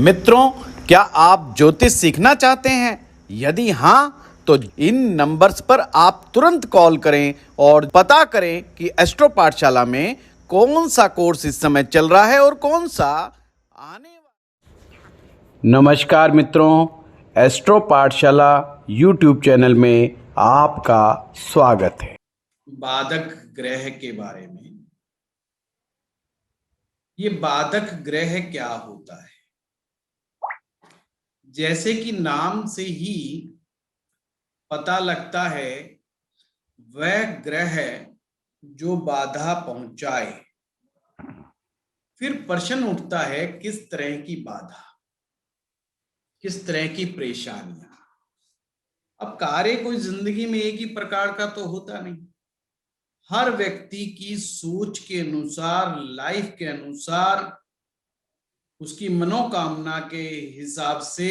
मित्रों, क्या आप ज्योतिष सीखना चाहते हैं? यदि हाँ, तो इन नंबर्स पर आप तुरंत कॉल करें और पता करें कि एस्ट्रो पाठशाला में कौन सा कोर्स इस समय चल रहा है और कौन सा आने वाला। नमस्कार मित्रों, एस्ट्रो पाठशाला यूट्यूब चैनल में आपका स्वागत है। बाधक ग्रह के बारे में। ये बाधक ग्रह क्या होता है? जैसे कि नाम से ही पता लगता है, वह ग्रह जो बाधा पहुंचाए। फिर प्रश्न उठता है, किस तरह की बाधा, किस तरह की परेशानियां। अब कार्य कोई जिंदगी में एक ही प्रकार का तो होता नहीं। हर व्यक्ति की सोच के अनुसार, लाइफ के अनुसार, उसकी मनोकामना के हिसाब से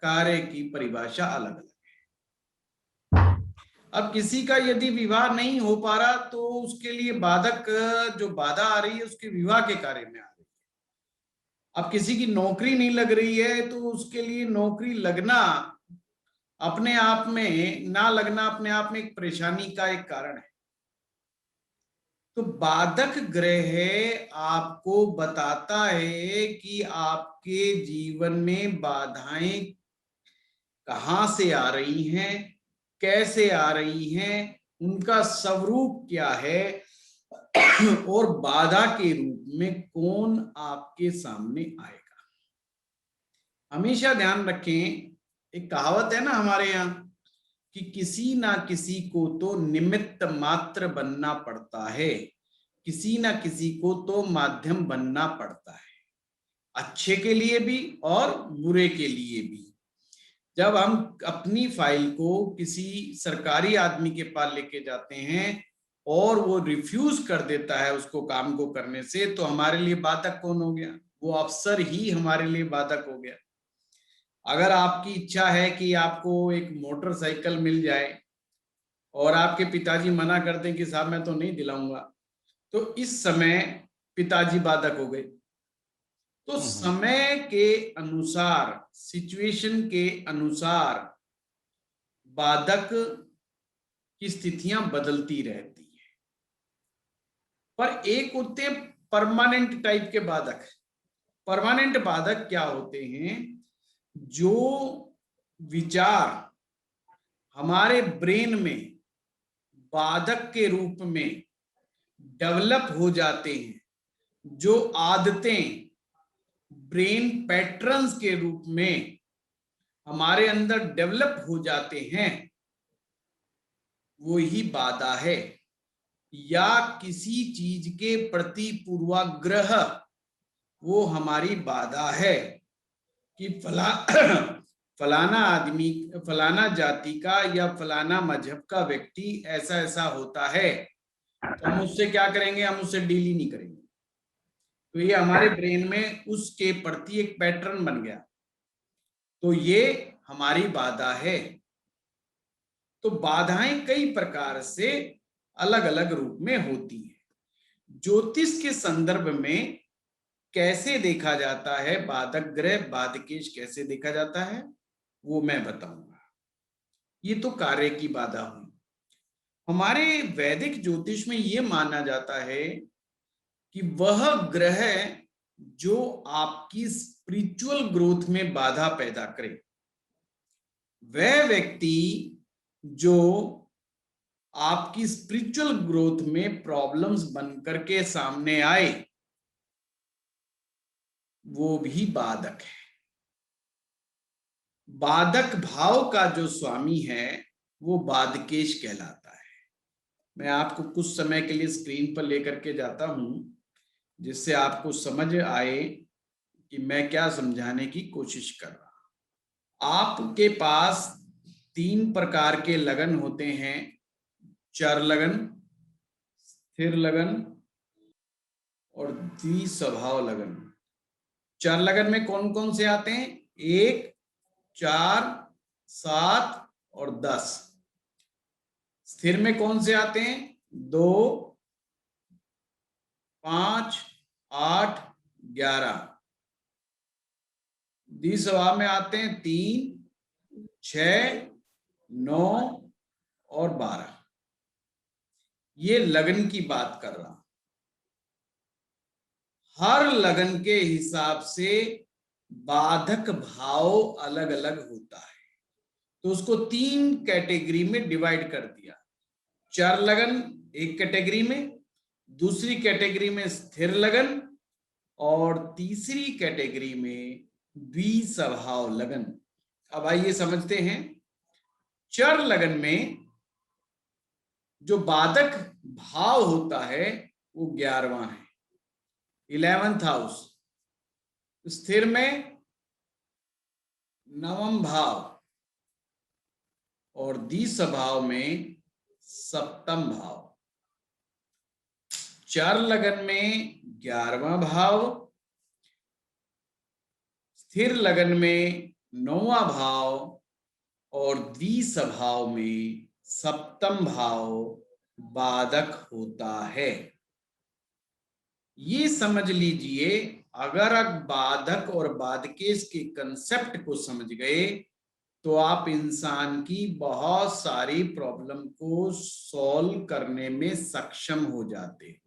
कार्य की परिभाषा अलग अलग है। अब किसी का यदि विवाह नहीं हो पा रहा तो उसके लिए बाधक, जो बाधा आ रही है उसके विवाह के कार्य में आ रही है। अब किसी की नौकरी नहीं लग रही है तो उसके लिए नौकरी लगना अपने आप में, ना लगना अपने आप में एक परेशानी का एक कारण है। तो बाधक ग्रह आपको बताता है कि आपके जीवन में बाधाएं कहां से आ रही हैं, कैसे आ रही हैं, उनका स्वरूप क्या है और बाधा के रूप में कौन आपके सामने आएगा। हमेशा ध्यान रखें, एक कहावत है ना हमारे यहाँ कि किसी ना किसी को तो निमित्त मात्र बनना पड़ता है, किसी ना किसी को तो माध्यम बनना पड़ता है, अच्छे के लिए भी और बुरे के लिए भी। जब हम अपनी फाइल को किसी सरकारी आदमी के पास लेके जाते हैं और वो रिफ्यूज कर देता है उसको काम को करने से, तो हमारे लिए बाधक कौन हो गया? वो अफसर ही हमारे लिए बाधक हो गया। अगर आपकी इच्छा है कि आपको एक मोटरसाइकिल मिल जाए और आपके पिताजी मना कर दें कि साहब मैं तो नहीं दिलाऊंगा, तो इस समय पिताजी बाधक हो गए। तो समय के अनुसार, सिचुएशन के अनुसार बाधक की स्थितियां बदलती रहती हैं। पर एक होते हैं परमानेंट टाइप के बाधक। परमानेंट बाधक क्या होते हैं? जो विचार हमारे ब्रेन में बाधक के रूप में डेवलप हो जाते हैं, जो आदतें ब्रेन पैटर्न्स के रूप में हमारे अंदर डेवलप हो जाते हैं, वो ही बाधा है। या किसी चीज के प्रति पूर्वाग्रह, वो हमारी बाधा है कि फलाना आदमी, फलाना जाति का या फलाना मजहब का व्यक्ति ऐसा ऐसा होता है, तो हम उससे क्या करेंगे? हम उससे डील ही नहीं करेंगे। तो ये हमारे ब्रेन में उसके प्रति एक पैटर्न बन गया, तो ये हमारी बाधा है। तो बाधाएं कई प्रकार से अलग अलग रूप में होती हैं। ज्योतिष के संदर्भ में कैसे देखा जाता है बाधक ग्रह, बाधकेश कैसे देखा जाता है, वो मैं बताऊंगा। ये तो कार्य की बाधा हुई। हमारे वैदिक ज्योतिष में ये माना जाता है कि वह ग्रह जो आपकी स्पिरिचुअल ग्रोथ में बाधा पैदा करे, वह व्यक्ति जो आपकी स्पिरिचुअल ग्रोथ में प्रॉब्लम्स बनकर के सामने आए, वो भी बाधक है। बाधक भाव का जो स्वामी है वो बाधकेश कहलाता है। मैं आपको कुछ समय के लिए स्क्रीन पर लेकर के जाता हूं, जिससे आपको समझ आए कि मैं क्या समझाने की कोशिश कर रहा हूं। आपके पास 3 प्रकार के लगन होते हैं: चर लगन, स्थिर लगन और द्विस्वभाव लगन। चर लगन में कौन कौन से आते हैं? 1, 4, 7 और 10। स्थिर में कौन से आते हैं? 2, 5, 8, 11। द्विसभा में आते हैं 3, 6, 9 और 12। ये लगन की बात कर रहा हूं। हर लगन के हिसाब से बाधक भाव अलग अलग होता है, तो उसको 3 कैटेगरी में डिवाइड कर दिया। चर लगन एक कैटेगरी में, दूसरी कैटेगरी में स्थिर लगन, और तीसरी कैटेगरी में द्विस्वभाव लगन। अब आइए समझते हैं। चर लगन में जो बाधक भाव होता है वो 11वां है, 11th हाउस। स्थिर में 9वां भाव, और द्विस्वभाव में 7वां भाव। चर लगन में 11वां भाव, स्थिर लगन में 9वां भाव, और द्विस्वभाव में 7वां भाव बाधक होता है। ये समझ लीजिए, अगर आप बाधक और बाधकेश के कंसेप्ट को समझ गए तो आप इंसान की बहुत सारी प्रॉब्लम को सॉल्व करने में सक्षम हो जाते हैं।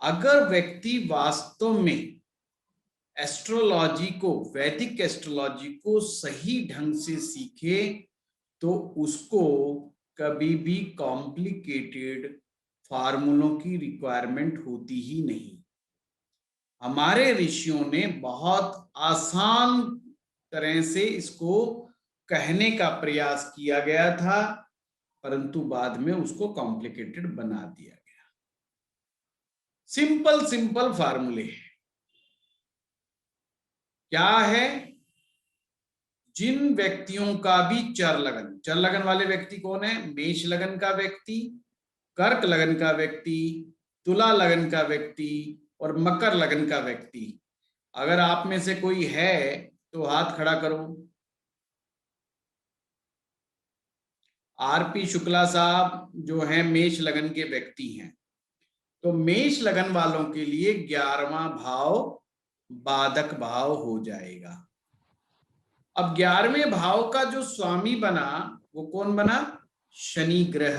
अगर व्यक्ति वास्तव में एस्ट्रोलॉजी को, वैदिक एस्ट्रोलॉजी को सही ढंग से सीखे तो उसको कभी भी कॉम्प्लिकेटेड फार्मूलों की रिक्वायरमेंट होती ही नहीं। हमारे ऋषियों ने बहुत आसान तरह से इसको कहने का प्रयास किया गया था, परंतु बाद में उसको कॉम्प्लिकेटेड बना दिया गया। सिंपल सिंपल फार्मूले हैं। क्या है? जिन व्यक्तियों का भी चर लगन, चर लगन वाले व्यक्ति कौन है? मेष लगन का व्यक्ति, कर्क लगन का व्यक्ति, तुला लगन का व्यक्ति और मकर लगन का व्यक्ति। अगर आप में से कोई है तो हाथ खड़ा करो। आरपी शुक्ला साहब जो हैं मेष लगन के व्यक्ति हैं, तो मेष लगन वालों के लिए 11वां भाव बाधक भाव हो जाएगा। अब 11वें भाव का जो स्वामी बना वो कौन बना? शनि ग्रह।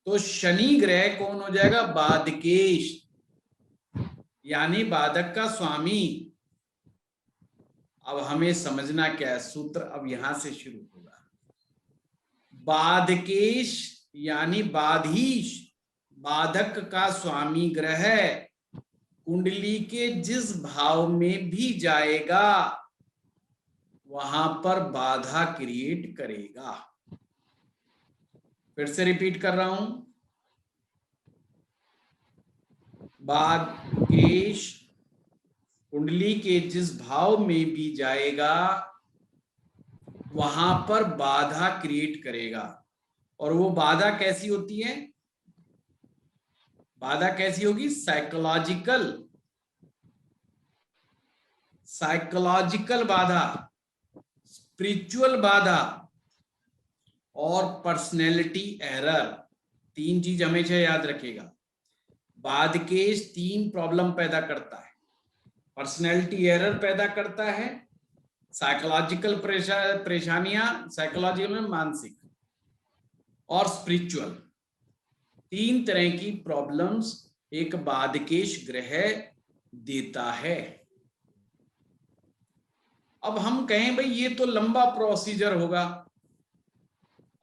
तो शनि ग्रह कौन हो जाएगा? बाधकेश, यानी बाधक का स्वामी। अब हमें समझना क्या है, सूत्र अब यहां से शुरू होगा। बाधकेश यानी बाधीश, बाधक का स्वामी ग्रह कुंडली के जिस भाव में भी जाएगा वहां पर बाधा क्रिएट करेगा। फिर से रिपीट कर रहा हूं, बाधकेश कुंडली के जिस भाव में भी जाएगा वहां पर बाधा क्रिएट करेगा। और वो बाधा कैसी होती है? बाधा कैसी होगी? साइकोलॉजिकल, साइकोलॉजिकल बाधा, स्पिरिचुअल बाधा और पर्सनैलिटी एरर। 3 चीज हमेशा याद रखिएगा। बाधकेश 3 प्रॉब्लम पैदा करता है। पर्सनैलिटी एरर पैदा करता है, साइकोलॉजिकल परेशानियां, साइकोलॉजिकल में मानसिक, और स्पिरिचुअल। 3 तरह की प्रॉब्लम्स एक बाधकेश ग्रह देता है। अब हम कहें भाई ये तो लंबा प्रोसीजर होगा।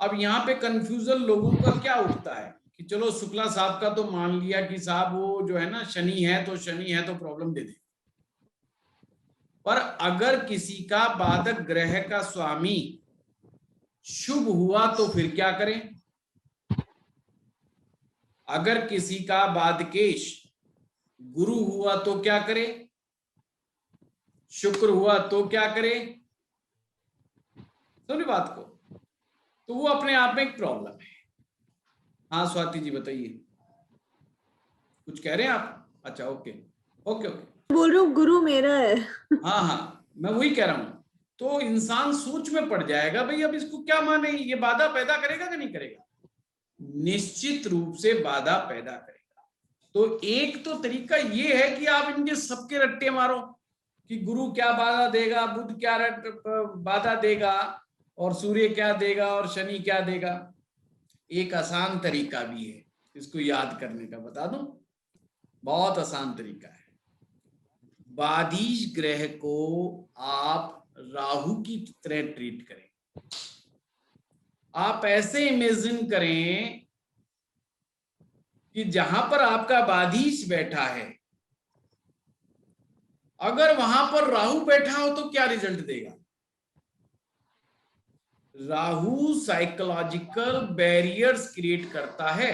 अब यहाँ पे कंफ्यूजन लोगों का क्या उठता है कि चलो शुक्ला साहब का तो मान लिया कि साहब वो जो है ना शनि है तो प्रॉब्लम दे दे, पर अगर किसी का बाधक ग्रह का स्वामी शुभ हुआ तो फिर क्या करें? अगर किसी का बाधकेश गुरु हुआ तो क्या करे? शुक्र हुआ तो क्या करे? समझे बात को? तो वो अपने आप में एक प्रॉब्लम है। हाँ स्वाति जी बताइए, कुछ कह रहे हैं आप? अच्छा ओके ओके ओके, बोल रहा हूँ गुरु मेरा है। हाँ हाँ मैं वही कह रहा हूं। तो इंसान सोच में पड़ जाएगा भाई अब इसको क्या माने, ये बाधा पैदा करेगा कि नहीं करेगा? निश्चित रूप से बाधा पैदा करेगा। तो एक तो तरीका ये है कि आप इनके सबके रट्टे मारो कि गुरु क्या बाधा देगा, बुध क्या बाधा देगा, और सूर्य क्या देगा, और शनि क्या देगा। एक आसान तरीका भी है इसको याद करने का, बता दूं, बहुत आसान तरीका है। बाधिश ग्रह को आप राहु की तरह ट्रीट करें। आप ऐसे इमेजिन करें कि जहां पर आपका बाधिश बैठा है, अगर वहां पर राहु बैठा हो तो क्या रिजल्ट देगा। राहु साइकोलॉजिकल बैरियर्स क्रिएट करता है,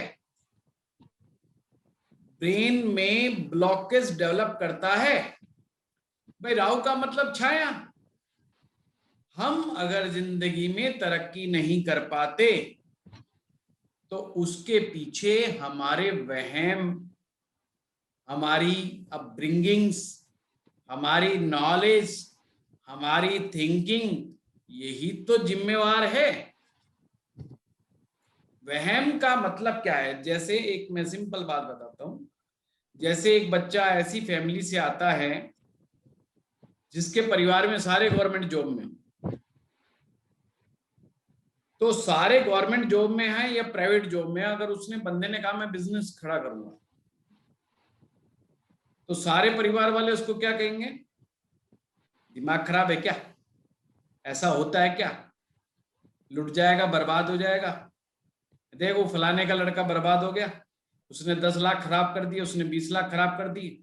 ब्रेन में ब्लॉकेज डेवलप करता है। भाई राहु का मतलब छाया। हम अगर जिंदगी में तरक्की नहीं कर पाते तो उसके पीछे हमारे वहम, हमारी अपब्रिंगिंग्स, हमारी नॉलेज, हमारी थिंकिंग, यही तो जिम्मेवार है। वहम का मतलब क्या है? जैसे एक मैं सिंपल बात बताता हूं। जैसे एक बच्चा ऐसी फैमिली से आता है जिसके परिवार में सारे गवर्नमेंट जॉब में, तो सारे गवर्नमेंट जॉब में है या प्राइवेट जॉब में, अगर उसने बंदे ने कहा मैं बिजनेस खड़ा करूंगा, तो सारे परिवार वाले उसको क्या कहेंगे? दिमाग खराब है क्या? ऐसा होता है क्या? लुट जाएगा, बर्बाद हो जाएगा। देखो फलाने का लड़का बर्बाद हो गया, उसने 10 लाख खराब कर दिए, उसने 20 लाख खराब कर दिए।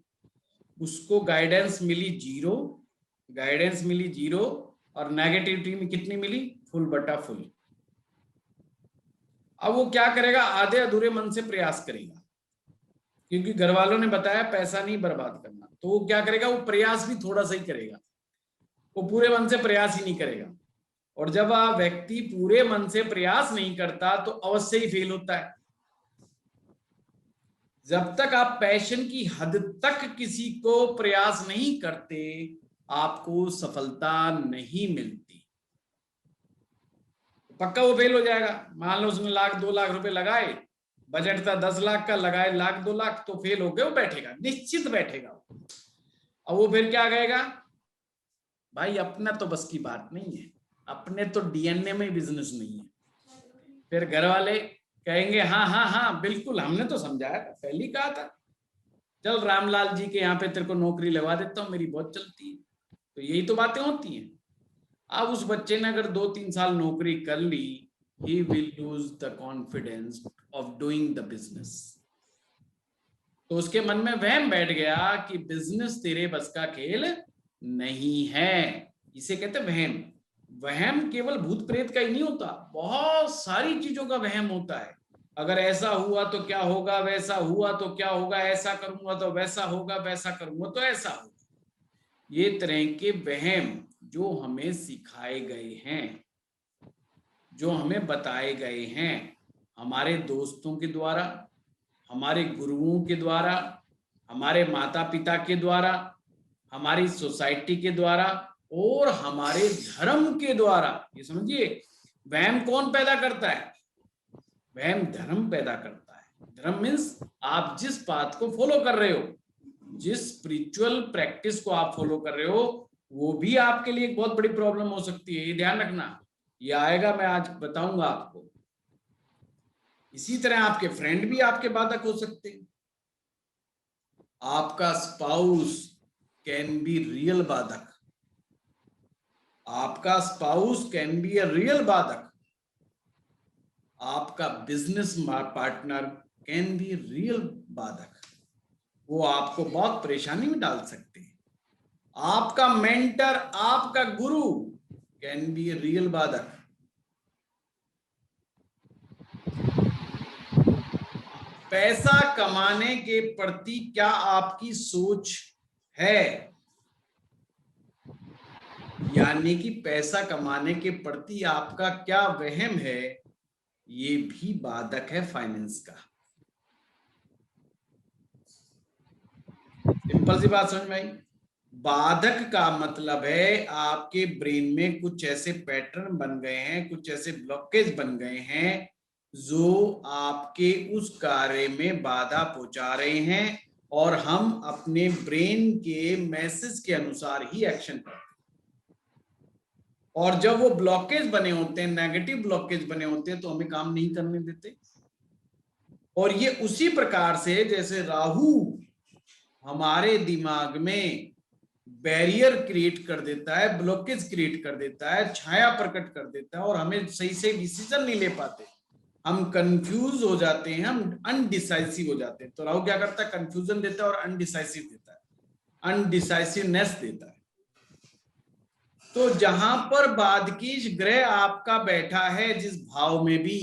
उसको गाइडेंस मिली जीरो, गाइडेंस मिली जीरो, और नेगेटिविटी में कितनी मिली? फुल बटा फुल। अब वो क्या करेगा? आधे अधूरे मन से प्रयास करेगा, क्योंकि घर वालों ने बताया पैसा नहीं बर्बाद करना, तो वो क्या करेगा? वो प्रयास भी थोड़ा सा ही करेगा, वो पूरे मन से प्रयास ही नहीं करेगा। और जब व्यक्ति पूरे मन से प्रयास नहीं करता तो अवश्य ही फेल होता है। जब तक आप पैशन की हद तक किसी को प्रयास नहीं करते, आपको सफलता नहीं मिलती। पक्का वो फेल हो जाएगा। मान लो उसने 1 लाख 2 लाख रुपए लगाए, बजट था 10 लाख का, लगाए 1 लाख 2 लाख, तो फेल हो गए, वो बैठेगा, निश्चित बैठेगा। अब वो फिर क्या कहेगा? भाई अपना तो बस की बात नहीं है, अपने तो डीएनए में बिजनेस नहीं है। फिर घर वाले कहेंगे हाँ हाँ हाँ बिल्कुल, हमने तो समझाया था, पहले ही कहा था, चल रामलाल जी के यहाँ पे तेरे को नौकरी लगा देता हूँ, मेरी बहुत चलती है। तो यही तो बातें होती हैं। अब उस बच्चे ने अगर 2-3 साल नौकरी कर ली, he will lose the confidence of doing the business। तो उसके मन में वहम बैठ गया कि बिजनेस तेरे बस का खेल नहीं है। इसे कहते वहम। वहम केवल भूत प्रेत का ही नहीं होता, बहुत सारी चीजों का वहम होता है। अगर ऐसा हुआ तो क्या होगा, वैसा हुआ तो क्या होगा, ऐसा करूंगा तो वैसा होगा, वैसा करूंगा तो ऐसा होगा। ये तरह के वहम जो हमें सिखाए गए हैं, जो हमें बताए गए हैं हमारे दोस्तों के द्वारा, हमारे गुरुओं के द्वारा, हमारे माता पिता के द्वारा, हमारी सोसाइटी के द्वारा, और हमारे धर्म के द्वारा। ये समझिए, वहम कौन पैदा करता है? वहम धर्म पैदा करता है। धर्म मीन्स आप जिस बात को फॉलो कर रहे हो, जिस स्पिरिचुअल प्रैक्टिस को आप फॉलो कर रहे हो, वो भी आपके लिए एक बहुत बड़ी प्रॉब्लम हो सकती है, ये ध्यान रखना। ये आएगा, मैं आज बताऊंगा आपको। इसी तरह आपके फ्रेंड भी आपके बाधक हो सकते हैं। आपका स्पाउस कैन बी रियल बाधक, आपका spouse can be a real बाधक, आपका business partner can be real बाधक। वो आपको बहुत परेशानी में डाल सकते हैं। आपका मेंटर, आपका गुरु कैन बी ए रियल बाधक। पैसा कमाने के प्रति क्या आपकी सोच है? यानी कि पैसा कमाने के प्रति आपका क्या वहम है, ये भी बाधक है फाइनेंस का। सिंपल सी बात समझ में आई? बाधक का मतलब है आपके ब्रेन में कुछ ऐसे पैटर्न बन गए हैं, कुछ ऐसे ब्लॉकेज बन गए हैं जो आपके उस कार्य में बाधा पहुंचा रहे हैं, और हम अपने ब्रेन के मैसेज के अनुसार ही एक्शन करते हैं। और जब वो ब्लॉकेज बने होते हैं, नेगेटिव ब्लॉकेज बने होते हैं, तो हमें काम नहीं करने देते। और ये उसी प्रकार से जैसे राहु हमारे दिमाग में बैरियर क्रिएट कर देता है, ब्लॉकेज क्रिएट कर देता है, छाया प्रकट कर देता है, और हमें सही से डिसीजन नहीं ले पाते, हम कंफ्यूज हो जाते हैं, हम अनडिसाइसिव हो जाते हैं। तो राहु क्या करता है? कंफ्यूजन देता है और अनडिसाइसिव देता है, अनडिसाइसिवनेस देता है। तो जहां पर बादकीश ग्रह आपका बैठा है जिस भाव में भी,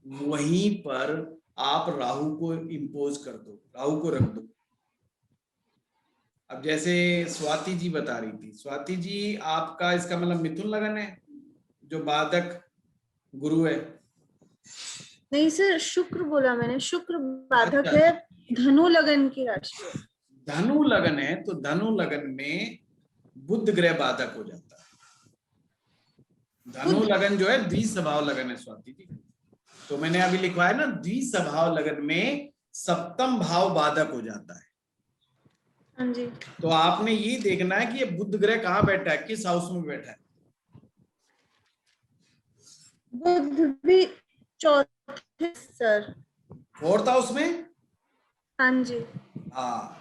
वहीं पर आप राहु को इंपोज कर दो, राहु को रख दो। अब जैसे स्वाति जी बता रही थी, स्वाति जी आपका इसका मतलब मिथुन लगन है, जो बाधक गुरु है। नहीं सर, शुक्र बोला मैंने, शुक्र बाधक अच्छा, है, धनु लगन की राशि है। धनु लगन है, तो धनु लगन में बुध ग्रह बाधक हो जाता है। धनु लगन जो है द्विस्वभाव लगन है स्वाति जी। तो मैंने अभी लिखवाया ना, द्विस्वभाव लगन में सप्तम भाव बाधक हो जाता है। हाँ जी। तो आपने ये देखना है कि ये बुध ग्रह कहाँ बैठा है, किस हाउस में बैठा है। बुध भी चौथे सर, 4th हाउस में। हाँ जी। हाँ,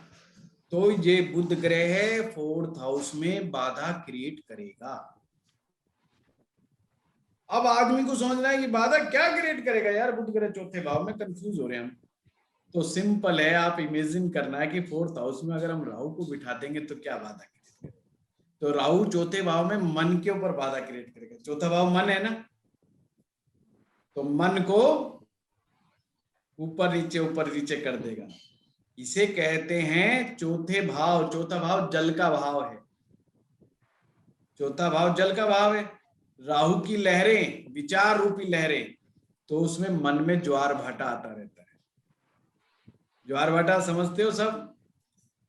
तो ये बुध ग्रह है 4th हाउस में बाधा क्रिएट करेगा। अब आदमी को समझना है कि बाधा क्या क्रिएट करेगा यार, बुध ग्रह 4थे भाव में, कंफ्यूज हो रहे हैं हम। तो सिंपल है, आप इमेजिन करना है कि 4th हाउस में अगर हम राहु को बिठा देंगे तो क्या बाधा क्रिएट करेगा। तो राहु 4थे भाव में मन के ऊपर बाधा क्रिएट करेगा। 4था भाव मन है ना, तो मन को ऊपर नीचे कर देगा। इसे कहते हैं चौथे भाव। चौथा भाव जल का भाव है, चौथा भाव जल का भाव है। राहु की लहरें, विचार रूपी लहरें, तो उसमें मन में ज्वार भाटा आता रहता है। ज्वार भाटा समझते हो सब?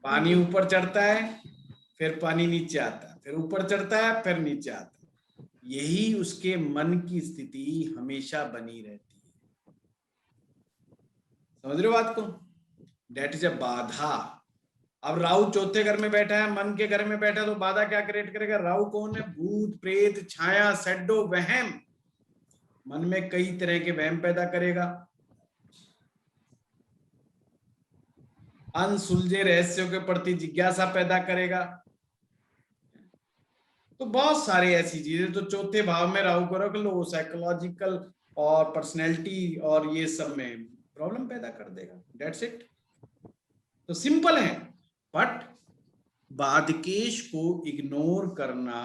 पानी ऊपर चढ़ता है, फिर पानी नीचे आता है, फिर ऊपर चढ़ता है, फिर नीचे आता है। यही उसके मन की स्थिति हमेशा बनी रहती है। समझ रहे हो बात को? डेट इज अ बाधा। अब राहु 4थे घर में बैठा है, मन के घर में बैठा है, तो बाधा क्या क्रिएट करेगा? राहु कौन है? भूत प्रेत, छाया, शैडो, वहम। मन में कई तरह के वहम पैदा करेगा, अनसुलझे रहस्यों के प्रति जिज्ञासा पैदा करेगा। तो बहुत सारी ऐसी चीजें। तो 4थे भाव में राहु को रख लो, साइकोलॉजिकल और पर्सनैलिटी और ये सब में प्रॉब्लम पैदा कर देगा। That's it. तो सिंपल है, बट बादकेश को इग्नोर करना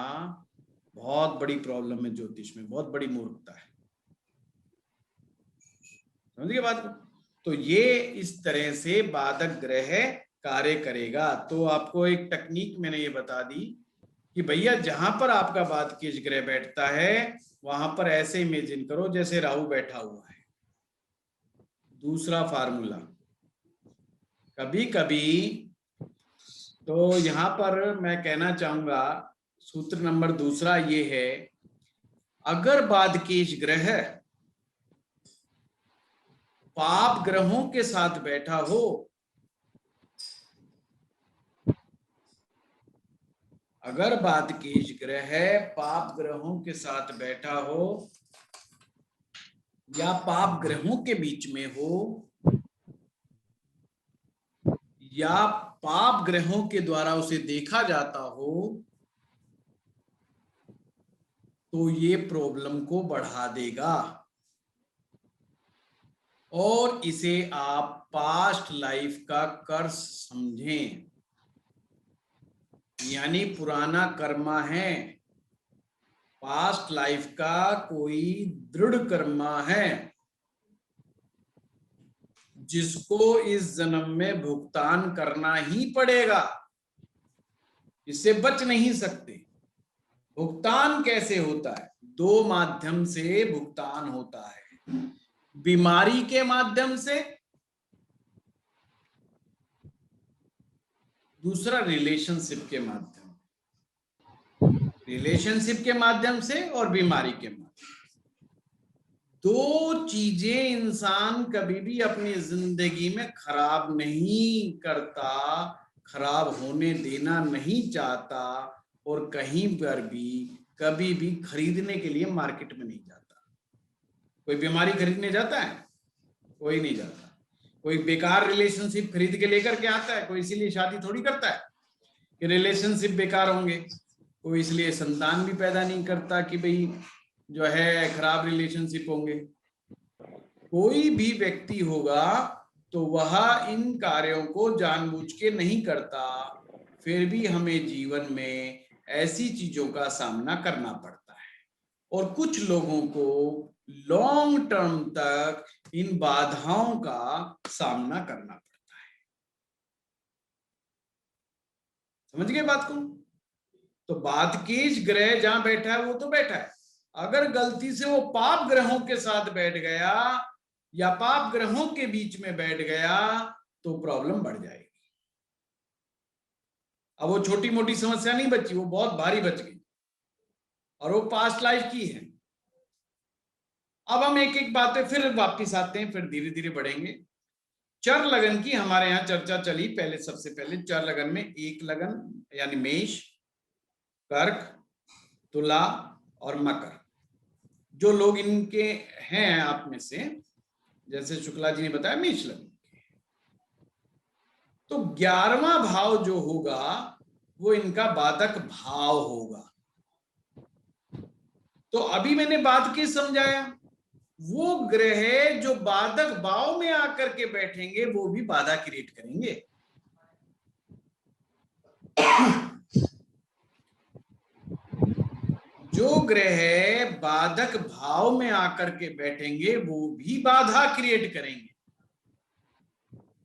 बहुत बड़ी प्रॉब्लम है ज्योतिष में, बहुत बड़ी मूर्खता है। समझिए बात को? तो ये इस तरह से बाधक ग्रह कार्य करेगा। तो आपको एक टेक्निक मैंने ये बता दी कि भैया जहां पर आपका बादकेश ग्रह बैठता है वहां पर ऐसे इमेजिन करो जैसे राहु बैठा हुआ है। दूसरा फार्मूला, कभी कभी तो यहां पर मैं कहना चाहूंगा, सूत्र नंबर दूसरा ये है, अगर बादकेश ग्रह पाप ग्रहों के साथ बैठा हो, अगर बादकेश ग्रह पाप ग्रहों के साथ बैठा हो या पाप ग्रहों के बीच में हो या पाप ग्रहों के द्वारा उसे देखा जाता हो, तो ये प्रॉब्लम को बढ़ा देगा। और इसे आप पास्ट लाइफ का कर्स समझें, यानी पुराना कर्मा है, पास्ट लाइफ का कोई दृढ़ कर्मा है जिसको इस जन्म में भुगतान करना ही पड़ेगा, इससे बच नहीं सकते। भुगतान कैसे होता है? 2 माध्यम से भुगतान होता है, बीमारी के माध्यम से, दूसरा रिलेशनशिप के माध्यम, रिलेशनशिप के माध्यम से और बीमारी के माध्यम। दो चीजें इंसान कभी भी अपनी जिंदगी में खराब नहीं करता, खराब होने देना नहीं चाहता, और कहीं पर भी कभी भी खरीदने के लिए मार्केट में नहीं जाता। कोई बीमारी खरीदने जाता है? कोई नहीं जाता। कोई बेकार रिलेशनशिप खरीद के लेकर के आता है? कोई इसीलिए शादी थोड़ी करता है कि रिलेशनशिप बेकार होंगे। कोई इसलिए संतान भी पैदा नहीं करता कि भाई जो है खराब रिलेशनशिप होंगे। कोई भी व्यक्ति होगा तो वह इन कार्यों को जानबूझ के नहीं करता, फिर भी हमें जीवन में ऐसी चीजों का सामना करना पड़ता है। और कुछ लोगों को लॉन्ग टर्म तक इन बाधाओं का सामना करना पड़ता है। समझ गए बात को? तो बादकेश ग्रह जहां बैठा है वो तो बैठा है, अगर गलती से वो पाप ग्रहों के साथ बैठ गया या पाप ग्रहों के बीच में बैठ गया तो प्रॉब्लम बढ़ जाएगी। अब वो छोटी मोटी समस्या नहीं बची, वो बहुत भारी बच गई, और वो पास्ट लाइफ की है। अब हम एक एक बातें फिर वापिस आते हैं, फिर धीरे धीरे बढ़ेंगे। चर लगन की हमारे यहाँ चर्चा चली। पहले सबसे पहले चर लगन में एक लगन यानी मेष, कर्क, तुला और मकर, जो लोग इनके हैं आप में से, जैसे शुक्ला जी ने बताया मेष लगन, तो 11वां भाव जो होगा वो इनका बाधक भाव होगा। तो अभी मैंने बात की समझाया, वो ग्रह जो बाधक भाव में आकर के बैठेंगे वो भी बाधा क्रिएट करेंगे। जो ग्रह बाधक भाव में आकर के बैठेंगे वो भी बाधा क्रिएट करेंगे,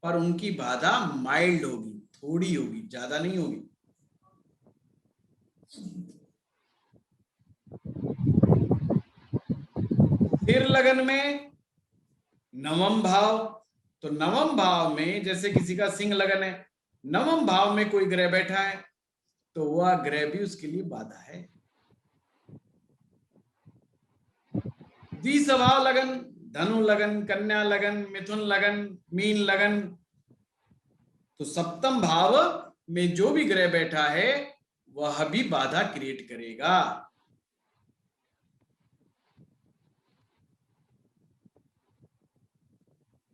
पर उनकी बाधा माइल्ड होगी, थोड़ी होगी, ज्यादा नहीं होगी। फिर लगन में नवम भाव, तो नवम भाव में जैसे किसी का सिंह लगन है, नवम भाव में कोई ग्रह बैठा है तो वह ग्रह भी उसके लिए बाधा है। द्विस्वभाव लगन, धनु लगन, कन्या लगन, मिथुन लगन, मीन लगन, तो सप्तम भाव में जो भी ग्रह बैठा है वह भी बाधा क्रिएट करेगा।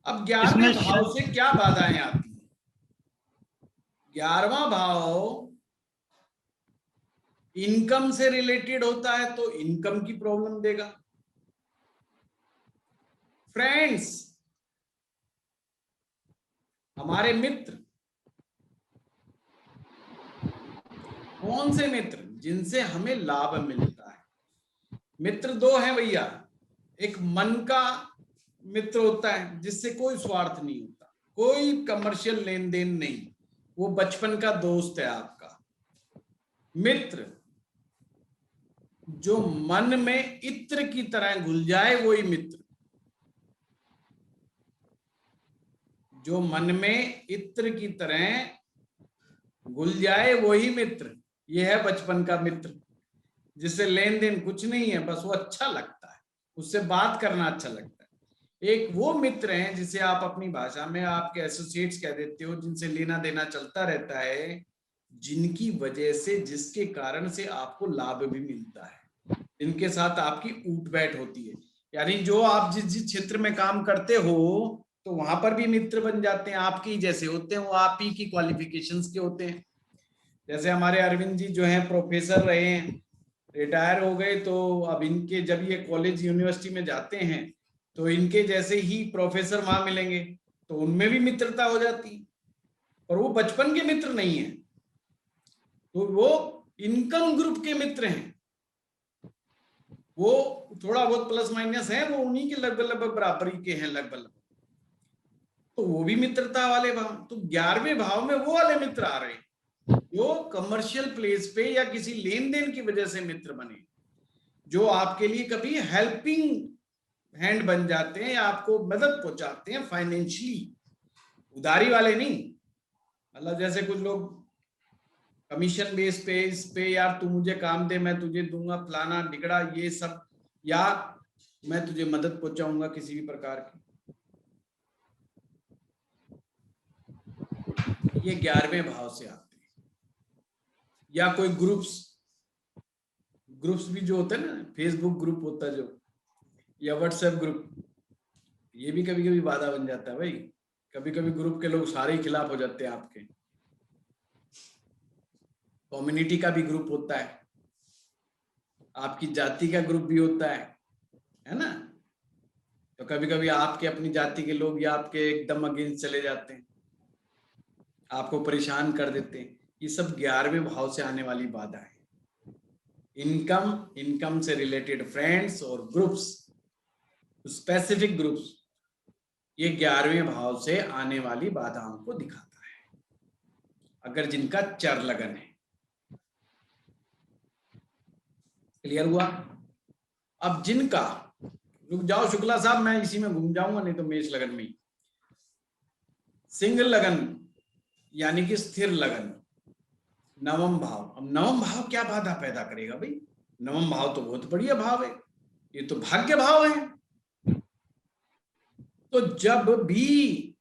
अब 11वें भाव से क्या बाधाएं आती हैं? 11वां भाव इनकम से रिलेटेड होता है तो इनकम की प्रॉब्लम देगा। फ्रेंड्स, हमारे मित्र, कौन से मित्र? जिनसे हमें लाभ मिलता है। मित्र दो हैं भैया, एक मन का मित्र होता है जिससे कोई स्वार्थ नहीं होता, कोई कमर्शियल लेन देन नहीं, वो बचपन का दोस्त है आपका। मित्र जो मन में इत्र की तरह घुल जाए वही मित्र, जो मन में इत्र की तरह घुल जाए वही मित्र। यह है बचपन का मित्र, जिससे लेन देन कुछ नहीं है, बस वो अच्छा लगता है, उससे बात करना अच्छा लगता है। एक वो मित्र हैं जिसे आप अपनी भाषा में आपके एसोसिएट्स कह देते हो, जिनसे लेना देना चलता रहता है, जिनकी वजह से, जिसके कारण से आपको लाभ भी मिलता है, इनके साथ आपकी उठ बैठ होती है। यानी जो आप जिस जिस क्षेत्र में काम करते हो तो वहां पर भी मित्र बन जाते हैं, आपकी जैसे होते हैं, वो आप ही की क्वालिफिकेशंस के होते हैं। जैसे हमारे अरविंद जी जो हैं प्रोफेसर रहे हैं, रिटायर हो गए, तो अब इनके जब ये कॉलेज यूनिवर्सिटी में जाते हैं तो इनके जैसे ही प्रोफेसर वहां मिलेंगे तो उनमें भी मित्रता हो जाती है, और वो बचपन के मित्र नहीं है, तो वो इनकम ग्रुप के मित्र हैं। वो थोड़ा बहुत प्लस माइनस है, वो उन्हीं के लगभग लगभग बराबरी के हैं लगभग, तो वो भी मित्रता वाले भाव। तो 11वें भाव में वो वाले मित्र आ रहे हैं जो कमर्शियल प्लेस पे या किसी लेन देन की वजह से मित्र बने, जो आपके लिए कभी हेल्पिंग हैंड बन जाते हैं या आपको मदद पहुंचाते हैं फाइनेंशियली, उधारी वाले नहीं। मतलब जैसे कुछ लोग कमीशन बेस पे, इस पे यार तू मुझे काम दे मैं तुझे दूंगा, फलाना ढिकड़ा ये सब, या मैं तुझे मदद पहुंचाऊंगा किसी भी प्रकार की। ये 11वें भाव से आते हैं। या कोई ग्रुप्स भी जो होते हैं ना, फेसबुक ग्रुप होता है जो, या व्हाट्सएप ग्रुप, ये भी कभी कभी बाधा बन जाता है भाई। कभी कभी ग्रुप के लोग सारे ही खिलाफ हो जाते हैं आपके। कम्युनिटी का भी ग्रुप होता है, आपकी जाति का ग्रुप भी होता है ना। तो कभी कभी आपके अपनी जाति के लोग या आपके एकदम अगेंस्ट चले जाते हैं, आपको परेशान कर देते हैं। ये सब 11वें भाव से आने वाली बाधा है। इनकम से रिलेटेड फ्रेंड्स और ग्रुप्स, स्पेसिफिक ग्रुप्स, ये 11वें भाव से आने वाली बाधाओं को दिखाता है, अगर जिनका चर लगन है। क्लियर हुआ? अब जिनका, रुक जाओ शुक्ला साहब, मैं इसी में घूम जाऊंगा, नहीं तो मेष लगन में ही। सिंह लगन यानी कि स्थिर लगन, नवम भाव। अब नवम भाव क्या बाधा पैदा करेगा भाई? नवम भाव तो बहुत बढ़िया भाव है, ये तो भाग्य भाव है। तो जब भी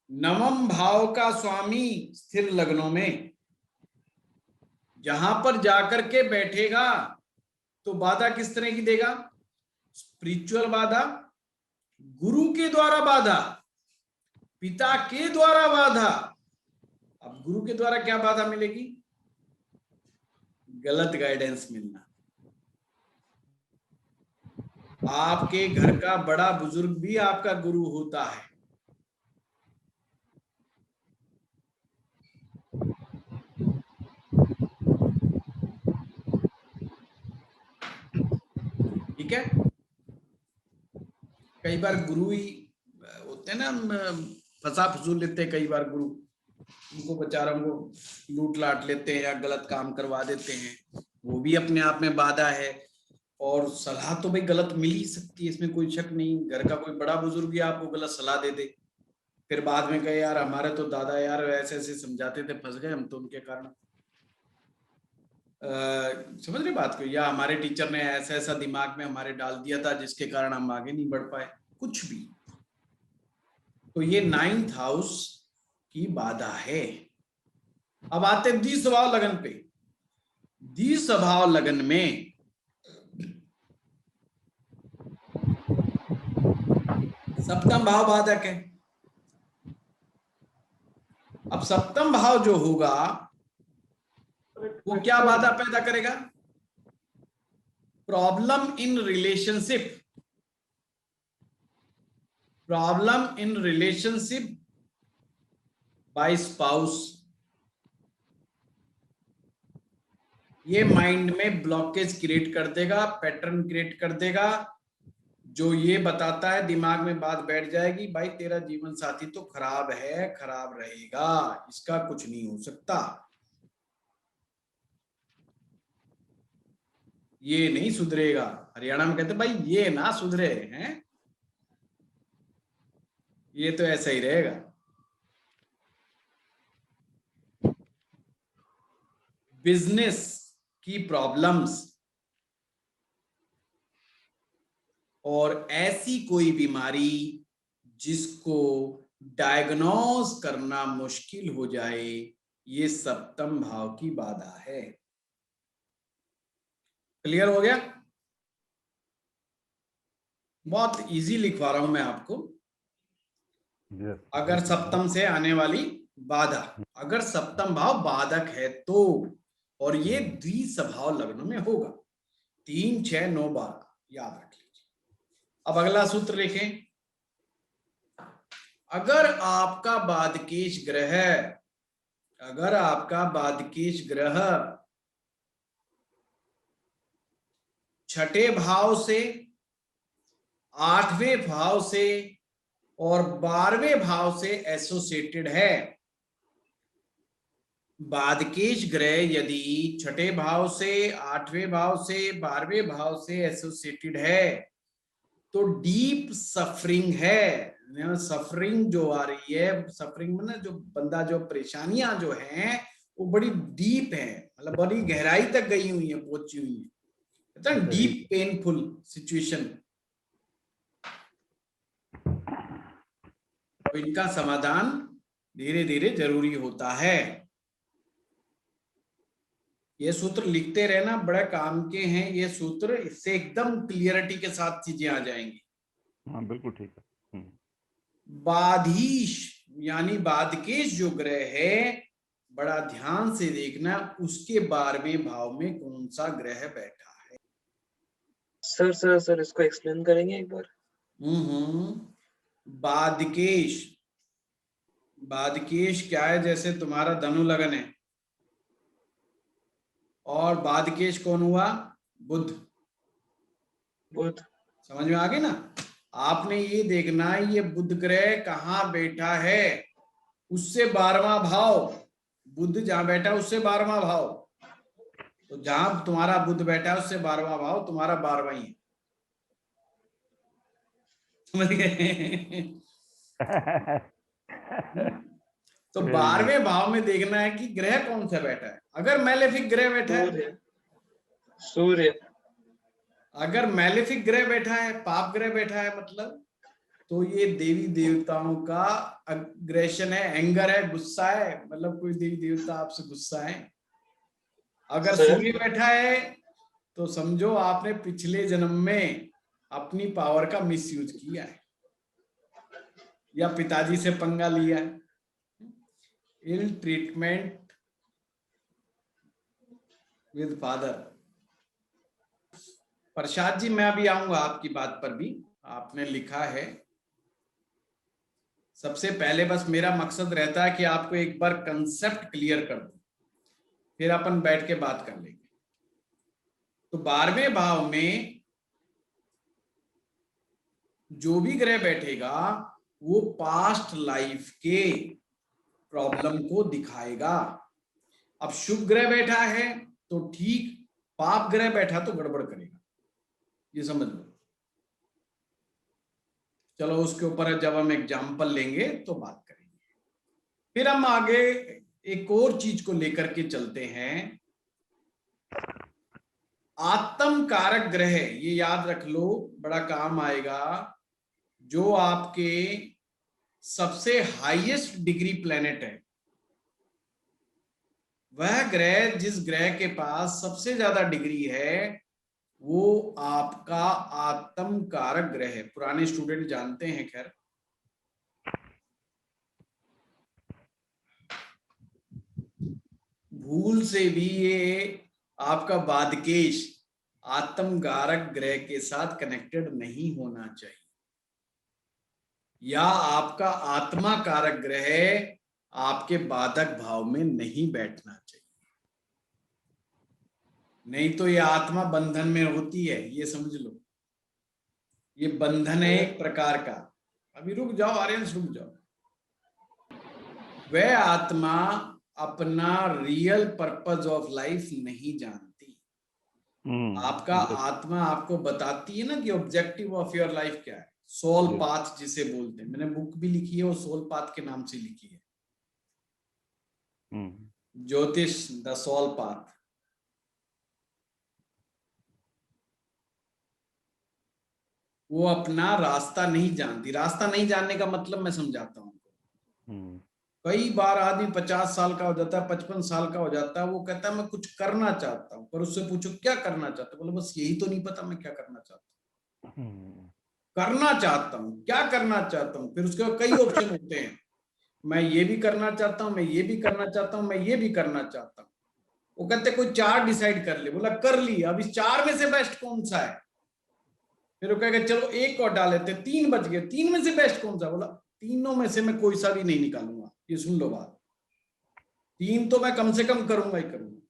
नवम भाव का स्वामी स्थिर लग्नों में जहां पर जाकर के बैठेगा तो बाधा किस तरह की देगा? स्पिरिचुअल बाधा, गुरु के द्वारा बाधा, पिता के द्वारा बाधा। अब गुरु के द्वारा क्या बाधा मिलेगी? गलत गाइडेंस मिलना। आपके घर का बड़ा बुजुर्ग भी आपका गुरु होता है। ठीक है? कई बार गुरु ही होते हैं ना, फंसा फसूल लेते हैं कई बार गुरु, उनको बेचारों को लूट लाट लेते हैं या गलत काम करवा देते हैं, वो भी अपने आप में बाधा है। और सलाह तो भाई गलत मिल ही सकती है, इसमें कोई शक नहीं। घर का कोई बड़ा बुजुर्ग ही आपको गलत सलाह दे दे, फिर बाद में कहे यार हमारे तो दादा यार ऐसे ऐसे समझाते थे, फंस गए हम तो उनके कारण। समझ रहे बात को? या हमारे टीचर ने ऐसा ऐसा दिमाग में हमारे डाल दिया था जिसके कारण हम आगे नहीं बढ़ पाए, कुछ भी। तो ये 9th हाउस की बाधा है। अब आते द्वि स्वभाव लगन पे। द्वि स्वभाव लगन में सप्तम भाव बाधक है। अब सप्तम भाव जो होगा वो क्या बाधा पैदा करेगा? Problem in relationship, problem in relationship by spouse. ये माइंड में ब्लॉकेज क्रिएट कर देगा, पैटर्न क्रिएट कर देगा, जो ये बताता है, दिमाग में बात बैठ जाएगी, भाई तेरा जीवन साथी तो खराब है, खराब रहेगा, इसका कुछ नहीं हो सकता, ये नहीं सुधरेगा। हरियाणा में कहते भाई ये ना सुधरे हैं, ये तो ऐसा ही रहेगा। बिजनेस की प्रॉब्लम्स और ऐसी कोई बीमारी जिसको डायग्नोज करना मुश्किल हो जाए, ये सप्तम भाव की बाधा है। क्लियर हो गया? बहुत इजी लिखवा रहा हूं मैं आपको। अगर सप्तम से आने वाली बाधा, अगर सप्तम भाव बाधक है तो, और ये द्विस्वभाव लग्न में होगा, 3, 6, 9, 12 याद रख लीजिए। अब अगला सूत्र देखें। अगर आपका बाधकेश ग्रह, अगर आपका बाधकेश ग्रह 6ठे भाव से, 8वें भाव से और 12वें भाव से एसोसिएटेड है, बाधकेश ग्रह यदि 6ठे भाव से, 8वें भाव से, 12वें भाव से एसोसिएटेड है तो डीप सफरिंग है। सफरिंग जो आ रही है, सफरिंग में ना जो बंदा, जो परेशानियां जो हैं वो बड़ी डीप है, मतलब बड़ी गहराई तक गई हुई है, पहुंची हुई है, डीप पेनफुल सिचुएशन तो इनका समाधान धीरे धीरे जरूरी होता है। ये सूत्र लिखते रहना, बड़े काम के हैं ये सूत्र, इससे एकदम क्लियरिटी के साथ चीजें आ जाएंगी। हाँ बिल्कुल ठीक है। बाधीश यानी बाधकेश जो ग्रह है, बड़ा ध्यान से देखना उसके 12वें भाव में कौन सा ग्रह बैठा है। सर इसको एक्सप्लेन करेंगे एक बार? बाधकेश, बाधकेश क्या है? जैसे तुम्हारा धनु लगन है और बाधकेश कौन हुआ? बुध। बुध समझ में आ गई ना? आपने ये देखना है ये बुध ग्रह कहाँ बैठा है, उससे 12वां भाव। बुध जहां बैठा है उससे 12वां भाव, तो जहां तुम्हारा बुध बैठा है उससे 12वां भाव तुम्हारा 12वां ही है। समझ गए? तो 12वें भाव में देखना है कि ग्रह कौन सा बैठा है। अगर मैलेफिक ग्रह बैठा है, सूर्य, अगर मैलेफिक ग्रह बैठा है, पाप ग्रह बैठा है, मतलब तो ये देवी देवताओं का अग्रेशन है, एंगर है, गुस्सा है, मतलब कोई देवी देवता आपसे गुस्सा है। अगर सूर्य बैठा है तो समझो आपने पिछले जन्म में अपनी पावर का मिसयूज किया है या पिताजी से पंगा लिया है। Ill treatment with father. Prasad ji, मैं अभी आऊंगा आपकी बात पर भी। आपने लिखा है, सबसे पहले बस मेरा मकसद रहता है कि आपको एक बार कंसेप्ट क्लियर कर दूं, फिर अपन बैठ के बात कर लेंगे। तो 12वें भाव में जो भी ग्रह बैठेगा वो पास्ट लाइफ के प्रॉब्लम को दिखाएगा। अब शुभ ग्रह बैठा है तो ठीक, पाप ग्रह बैठा तो गड़बड़ करेगा, ये समझ लो। चलो उसके ऊपर जब हम एग्जाम्पल लेंगे तो बात करेंगे। फिर हम आगे एक और चीज को लेकर के चलते हैं, आत्म कारक ग्रह। ये याद रख लो, बड़ा काम आएगा। जो आपके सबसे हाईएस्ट डिग्री प्लेनेट है, वह ग्रह, जिस ग्रह के पास सबसे ज्यादा डिग्री है, वो आपका आत्म कारक ग्रह है। पुराने स्टूडेंट जानते हैं। खैर, भूल से भी ये आपका बाधकेश आत्म कारक ग्रह के साथ कनेक्टेड नहीं होना चाहिए, या आपका आत्मा कारक ग्रह आपके बाधक भाव में नहीं बैठना चाहिए। नहीं तो ये आत्मा बंधन में होती है, ये समझ लो। ये बंधन है एक प्रकार का। अभी रुक जाओ आर्यन, रुक जाओ। वह आत्मा अपना रियल पर्पस ऑफ लाइफ नहीं जानती। आपका आत्मा आपको बताती है ना कि ऑब्जेक्टिव ऑफ योर लाइफ क्या है। सोल पाथ जिसे बोलते हैं, मैंने बुक भी लिखी है, वो सोल पाथ के नाम से लिखी है, ज्योतिष द सोल पाथ। वो अपना रास्ता नहीं जानती। रास्ता नहीं जानने का मतलब मैं समझाता हूँ। कई बार आदमी 50 साल का हो जाता है, 55 साल का हो जाता है, वो कहता है मैं कुछ करना चाहता हूँ, पर उससे पूछो क्या करना चाहता हूँ, बोले बस यही तो नहीं पता मैं क्या करना चाहता हूँ। करना चाहता हूँ, क्या करना चाहता हूँ, फिर उसके कई ऑप्शन होते हैं। मैं ये भी करना चाहता हूँ, मैं ये भी करना चाहता हूँ, मैं ये भी करना चाहता हूँ। वो कहते कोई 4 डिसाइड कर ले। बोला कर ली, अब इस 4 में से बेस्ट कौन सा है? फिर वो कहेगा चलो एक और डाल लेते, 3 बच गए, 3 में से बेस्ट कौन सा? बोला तीनों में से मैं कोई सा भी नहीं निकालूंगा। ये सुन लो बात, 3 तो मैं कम से कम करूंगा ही करूंगा,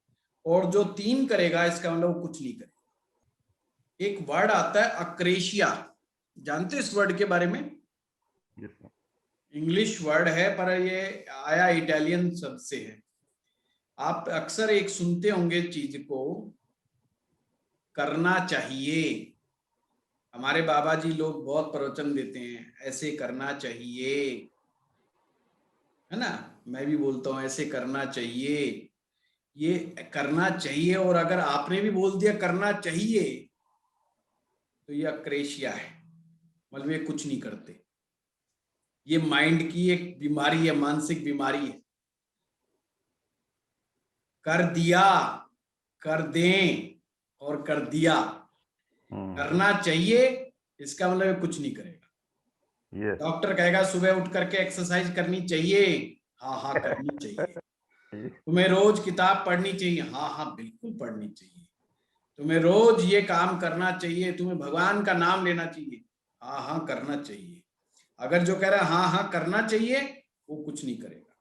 और जो 3 करेगा इसका मतलब वो कुछ नहीं करेगा। एक वर्ड आता है अक्रेशिया, जानते हो इस वर्ड के बारे में? इंग्लिश वर्ड है पर ये आया इटालियन शब्द से है। आप अक्सर एक सुनते होंगे चीज को, करना चाहिए। हमारे बाबा जी लोग बहुत प्रवचन देते हैं, ऐसे करना चाहिए, है ना? मैं भी बोलता हूं ऐसे करना चाहिए, ये करना चाहिए। और अगर आपने भी बोल दिया करना चाहिए तो ये अक्रेशिया है, मतलब ये कुछ नहीं करते। ये माइंड की एक बीमारी है, मानसिक बीमारी है। कर दिया, कर दें और कर दिया। करना चाहिए इसका मतलब है कुछ नहीं करेगा। यस डॉक्टर कहेगा सुबह उठ करके एक्सरसाइज करनी चाहिए, हाँ हाँ करनी चाहिए। तुम्हें रोज किताब पढ़नी चाहिए, हाँ हाँ बिल्कुल पढ़नी चाहिए। तुम्हें रोज ये काम करना चाहिए, तुम्हें भगवान का नाम लेना चाहिए, हाँ हाँ करना चाहिए। अगर जो कह रहा है हाँ हाँ करना चाहिए, वो कुछ नहीं करेगा।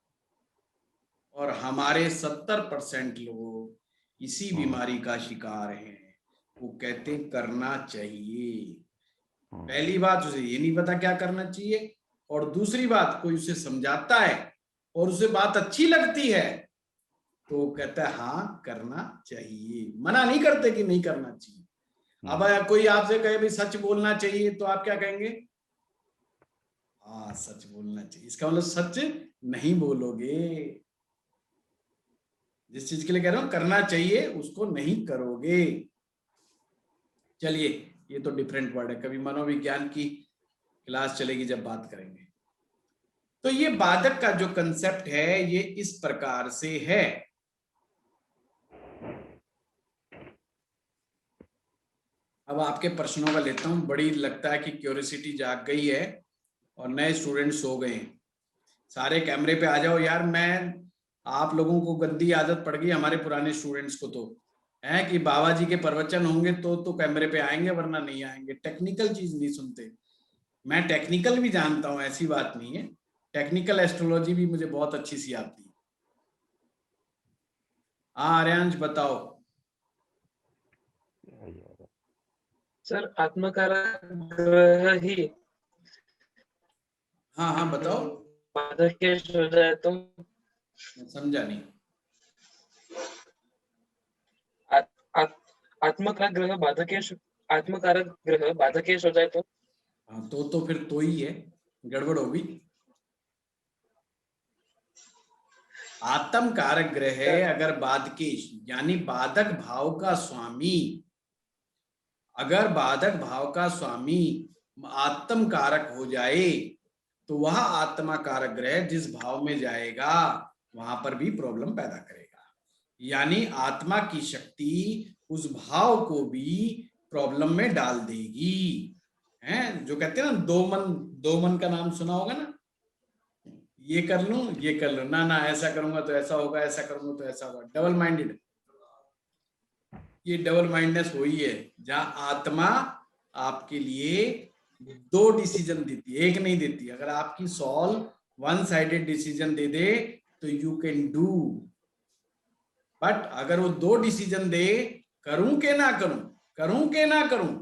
और हमारे 70% लोग इसी बीमारी का शिकार हैं। वो कहते हैं करना चाहिए। पहली बात उसे ये नहीं पता क्या करना चाहिए, और दूसरी बात कोई उसे समझाता है और उसे बात अच्छी लगती है तो वो कहता है हाँ करना चाहिए। मना नहीं करते कि नहीं करना चाहिए। अब कोई आपसे कहे भाई सच बोलना चाहिए, तो आप क्या कहेंगे? हाँ सच बोलना चाहिए। इसका मतलब सच नहीं बोलोगे। जिस चीज के लिए कह रहा हूं करना चाहिए उसको नहीं करोगे। चलिए ये तो डिफरेंट वर्ड है, कभी मनोविज्ञान की क्लास चलेगी जब बात करेंगे। तो ये बाधक का जो कंसेप्ट है ये इस प्रकार से है। अब आपके प्रश्नों का लेता हूं। बड़ी लगता है कि क्यूरियोसिटी जाग गई है और नए स्टूडेंट्स सो गए। सारे कैमरे पे आ जाओ यार। मैं आप लोगों को गंदी आदत पड़ गई, हमारे पुराने स्टूडेंट्स को तो है कि बाबा जी के प्रवचन होंगे तो कैमरे पे आएंगे, वरना नहीं आएंगे। टेक्निकल चीज नहीं सुनते। मैं टेक्निकल भी जानता हूं, ऐसी बात नहीं है। टेक्निकल एस्ट्रोलॉजी भी मुझे बहुत अच्छी सी आती है। हाँ आर्यांश बताओ। सर आत्मकारक ग्रह ही हाँ हाँ बताओ। बाधकेश हो जाए तो मैं समझा नहीं। आत्मकारक ग्रह बाधकेश आत्मकारक ग्रह बाधकेश हो जाए तो हाँ तो फिर तो ही है, गड़बड़ होगी। आत्म कारक ग्रह है अगर बाधकेश यानी बाधक भाव का स्वामी, अगर बाधक भाव का स्वामी आत्म कारक हो जाए तो वह आत्मा कारक ग्रह जिस भाव में जाएगा वहां पर भी प्रॉब्लम पैदा करेगा। यानी आत्मा की शक्ति उस भाव को भी प्रॉब्लम में डाल देगी। हैं जो कहते हैं ना दो मन का नाम सुना होगा ना, ये कर लूं ये कर लूं, ना ना ऐसा करूंगा तो ऐसा होगा, ऐसा करूंगा तो ऐसा होगा। Double minded. ये डबल माइंडनेस वही है जहां आत्मा आपके लिए दो डिसीजन देती है, एक नहीं देती। अगर आपकी सॉल वन साइडेड डिसीजन दे दे तो यू कैन डू, बट अगर वो दो डिसीजन दे करूं के ना करूं, करूं के ना करूं,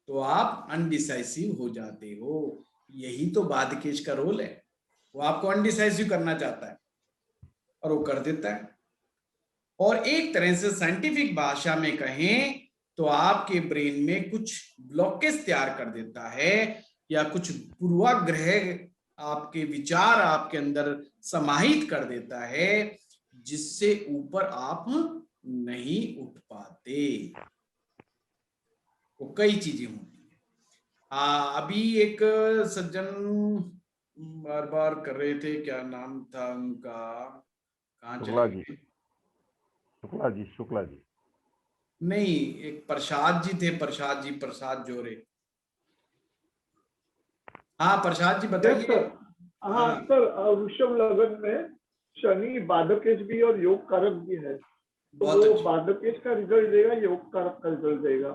तो आप अनडिसाइसिव हो जाते हो। यही तो बाधकेश का रोल है। वो आपको अनडिसाइसिव करना चाहता है और वो कर देता है। और एक तरह से साइंटिफिक भाषा में कहें तो आपके ब्रेन में कुछ ब्लॉकेज तैयार कर देता है, या कुछ पूर्वाग्रह आपके विचार आपके अंदर समाहित कर देता है, जिससे ऊपर आप नहीं उठ पाते। वो कई चीजें होती है। अभी एक सज्जन बार बार कर रहे थे, क्या नाम था उनका, कहाँ शुक्ला चले जी, गए? शुक्ला जी नहीं, एक प्रसाद जी थे, प्रसाद जोरे। हाँ प्रसाद जी यस बताइए। सर। हाँ सर, वृषभ लगन में शनि बाधकेश भी और योग कारक भी है, तो बहुत वो अच्छा। बाधकेश का रिजल्ट देगा, योग कारक का रिजल्ट देगा।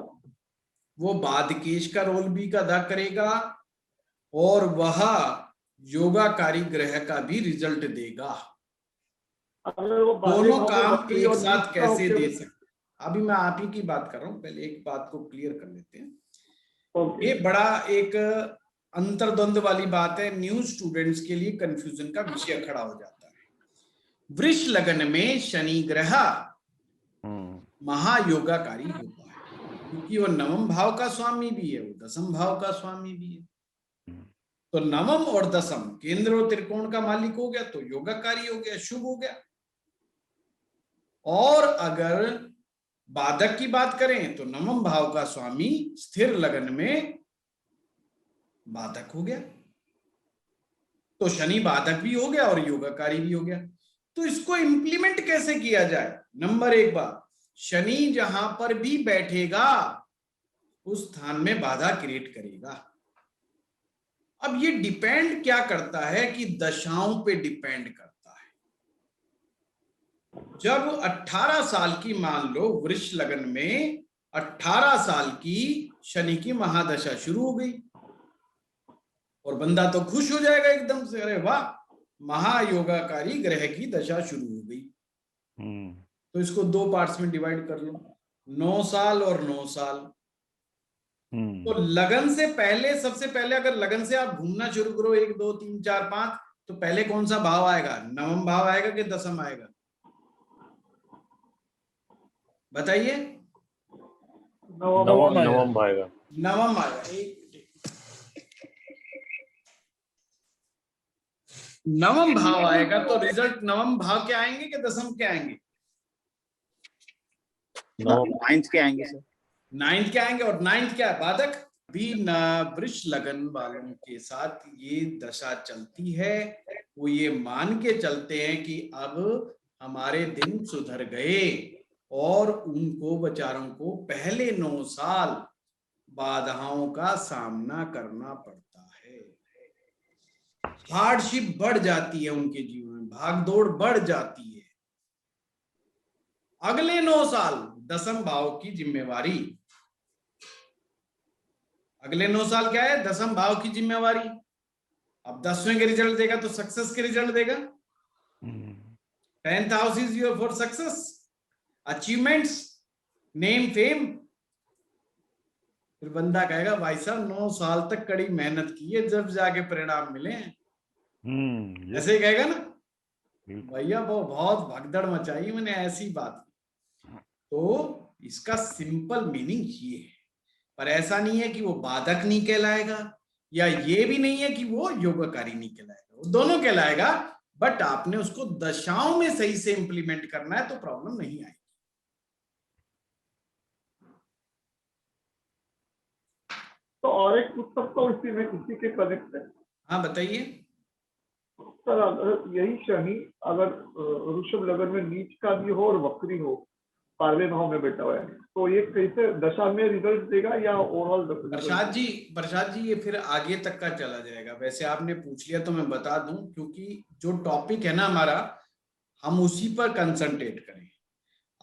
वो बाधकेश का रोल भी अदा करेगा और वह योगाकारी ग्रह का भी रिजल्ट देगा। अगर वो बाधे दोनों भाव में काम वक्री एक और साथ नीच का कैसे होकर दे सकते। अभी मैं आप ही की बात कर रहा हूं, पहले एक बात को क्लियर कर लेते हैं। ओके। ये बड़ा एक अंतर्द्वंद वाली बात है, न्यू स्टूडेंट्स के लिए कंफ्यूजन का विषय खड़ा हो जाता है। वृष लगन में शनि ग्रह महायोगाकारी होता है, क्योंकि वो नवम भाव का स्वामी भी है, वो दसम भाव का स्वामी भी है। तो नवम और दसम केंद्र और त्रिकोण का मालिक हो गया तो योगाकारी हो गया, शुभ हो गया। और अगर बाधक की बात करें तो नवम भाव का स्वामी स्थिर लगन में बाधक हो गया। तो शनि बाधक भी हो गया और योगाकारी भी हो गया। तो इसको इंप्लीमेंट कैसे किया जाए? नंबर एक बात, शनि जहां पर भी बैठेगा उस स्थान में बाधा क्रिएट करेगा। अब ये डिपेंड क्या करता है कि दशाओं पे डिपेंड करता है। जब 18 साल की, मान लो वृष लगन में 18 साल की शनि की महादशा शुरू हो गई और बंदा तो खुश हो जाएगा एकदम से, अरे वाह महायोगाकारी ग्रह की दशा शुरू हो गई। तो इसको 2 पार्ट्स में डिवाइड कर लो, 9 साल और 9 साल। तो लगन से पहले, सबसे पहले अगर लगन से आप घूमना शुरू करो 1 2 3 4 5, तो पहले कौन सा भाव आएगा? नवम भाव आएगा कि दसम आएगा? बताइए। नवम आएगा। नवम आएगा। नवम भाव आएगा तो रिजल्ट नवम भाव के आएंगे कि दसम के आएंगे? नाइन्थ के आएंगे सर। 9th के आएंगे। और 9th क्या है? बाधक। भी वृष लगन वालों के साथ ये दशा चलती है, वो ये मान के चलते हैं कि अब हमारे दिन सुधर गए, और उनको बेचारों को पहले 9 साल बाधाओं का सामना करना पड़ता है। हार्डशिप बढ़ जाती है उनके जीवन में, भागदौड़ बढ़ जाती है। अगले 9 साल दसम भाव की जिम्मेवारी। अगले 9 साल क्या है? दसम भाव की जिम्मेवारी। अब 10वें के रिजल्ट देगा तो सक्सेस के रिजल्ट देगा। 10th house is your for success, achievements, name, fame. फिर बंदा कहेगा भाई साहब 9 साल तक कड़ी मेहनत की है, जब जाके परिणाम मिले हैं। ऐसे ही कहेगा ना, भैया वो बहुत भगदड़ मचाई मैंने, ऐसी बात। तो इसका सिंपल मीनिंग ये है। पर ऐसा नहीं है कि वो बाधक नहीं कहलाएगा, या ये भी नहीं है कि वो योगाकारी नहीं कहलाएगा, वो दोनों कहलाएगा। बट आपने उसको दशाओं में सही से इंप्लीमेंट करना है तो प्रॉब्लम नहीं आएगी। तो और एक पूछ सकता हूँ इसी में, इसी के कनेक्ट है। हाँ बताइए सर, अगर यही शनि अगर वृषभ लगन में नीच का भी हो और वक्री हो, 12वें भाव में बैठा हुआ है, तो ये कैसे दशा में रिजल्ट देगा या ओवरऑल? प्रसाद जी ये फिर आगे तक का चला जाएगा। वैसे आपने पूछ लिया तो मैं बता दूं, क्योंकि जो टॉपिक है ना हमारा, हम उसी पर कंसंट्रेट करें।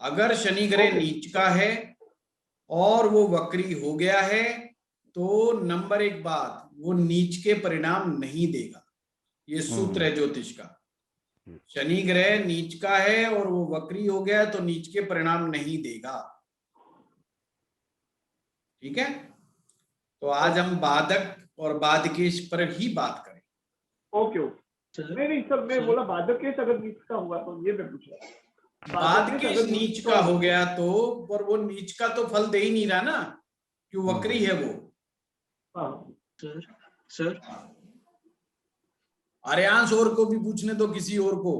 अगर शनि ग्रह नीच का है और वो वक्री हो गया है, तो नंबर एक बात, वो नीच के परिणाम नहीं देगा। ये सूत्र है ज्योतिष का। शनि ग्रह नीच का है और वो वक्री हो गया तो नीच के परिणाम नहीं देगा। ठीक है, तो आज हम बाधक और बाधकेश पर ही बात करें। ओके नहीं सर, मैं बोला बाधकेश अगर नीच का हुआ तो ये मैं पूछ रहा। बाधकेश नीच का हो गया तो, पर वो नीच का तो फल दे ही नहीं रहा ना, क्यों? वक्री है वो। सर आर्यांश और को भी पूछने दो, किसी और को।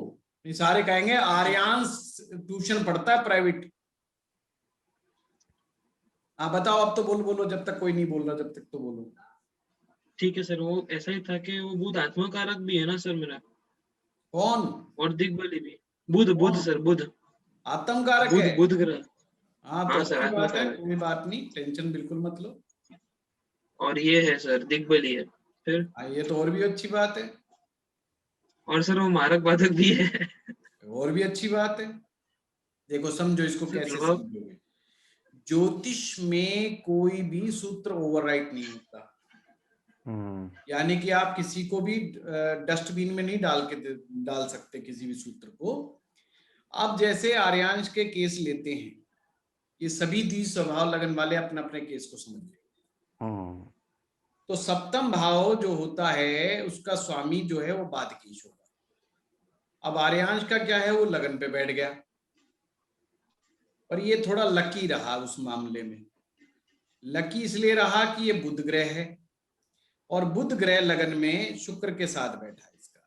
ये सारे कहेंगे आर्यांश ट्यूशन पढ़ता है प्राइवेट। हाँ बताओ, अब तो बोलो, जब तक कोई नहीं बोल रहा, जब तक तो बोलो। ठीक है सर, वो ऐसा ही था कि वो बुध आत्मकारक भी है ना सर मेरा। कौन? और दिग्बली भी। बुध सर, बुध आत्मकारक है। बुध ग्रह। हाँ तो सर, बात है, कोई बात नहीं, टेंशन बिल्कुल मत लो। और ये है सर दिग्बली है फिर। ये तो और भी अच्छी बात है। और सर वो मारक बाधक भी है। और भी अच्छी बात है। देखो समझो इसको कैसे समझोगे। ज्योतिष में कोई भी सूत्र ओवरराइट नहीं होता। यानी कि आप किसी को भी डस्टबिन में नहीं डाल सकते किसी भी सूत्र को। आप जैसे आर्यांश के केस लेते हैं, ये सभी 30 स्वभाव लगन वाले अपने अपने केस को समझे। तो सप्तम भाव जो होता है उसका स्वामी जो है वो बाधकेश होगा। अब आर्यांश का क्या है, वो लगन पे बैठ गया, पर ये थोड़ा लकी रहा उस मामले में। लकी इसलिए रहा कि ये बुध ग्रह है और बुध ग्रह लगन में शुक्र के साथ बैठा है इसका।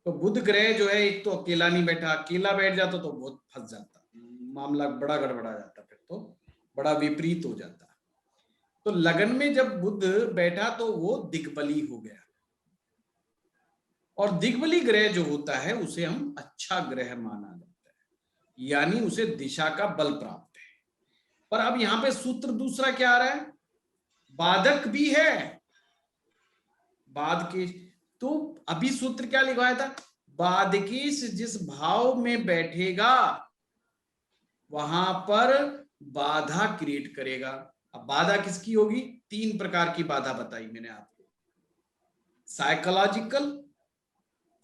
तो बुध ग्रह जो है, एक तो अकेला नहीं बैठा, अकेला बैठ जाता तो बहुत फंस जाता, मामला बड़ा गड़बड़ा जाता, फिर तो बड़ा विपरीत हो जाता। तो लगन में जब बुध बैठा तो वो दिग्बली हो गया। और दिग्बली ग्रह जो होता है उसे हम अच्छा ग्रह माना जाता है, यानी उसे दिशा का बल प्राप्त है। पर अब यहां पे सूत्र दूसरा क्या आ रहा है, बाधक भी है, बाधकेश। तो अभी सूत्र क्या लिखवाया था, बाधकेश जिस भाव में बैठेगा वहां पर बाधा क्रिएट करेगा। अब बाधा किसकी होगी, 3 प्रकार की बाधा बताई मैंने आपको, साइकोलॉजिकल,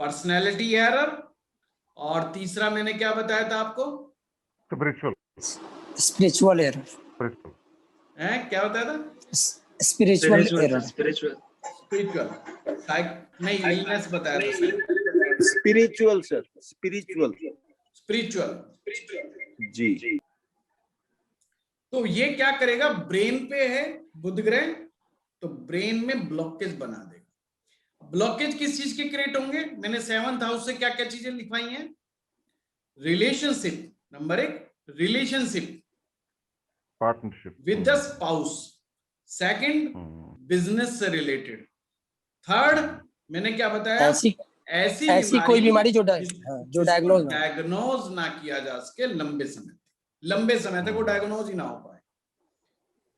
पर्सनैलिटी एरर, और तीसरा मैंने क्या बताया था आपको, स्पिरिचुअल स्पिरिचुअल एरर, है क्या बताया था, स्पिरिचुअल एरर, स्पिरिचुअल स्पिरिचुअल, नहीं इलनेस बताया था, स्पिरिचुअल सर, स्पिरिचुअल स्पिरिचुअल जी। तो ये क्या करेगा, ब्रेन पे है बुध ग्रह, तो ब्रेन में ब्लॉकेज बना देगा। ब्लॉकेज किस चीज के क्रिएट होंगे, मैंने 7th हाउस से क्या क्या चीजें लिखवाई हैं, relationship, number 1 relationship, partnership with the spouse, second business से रिलेटेड, थर्ड मैंने क्या बताया, ऐसी कोई बीमारी जो डायग्नोज ना किया जा सके लंबे समय तक वो डायग्नोज ही ना हो पाए।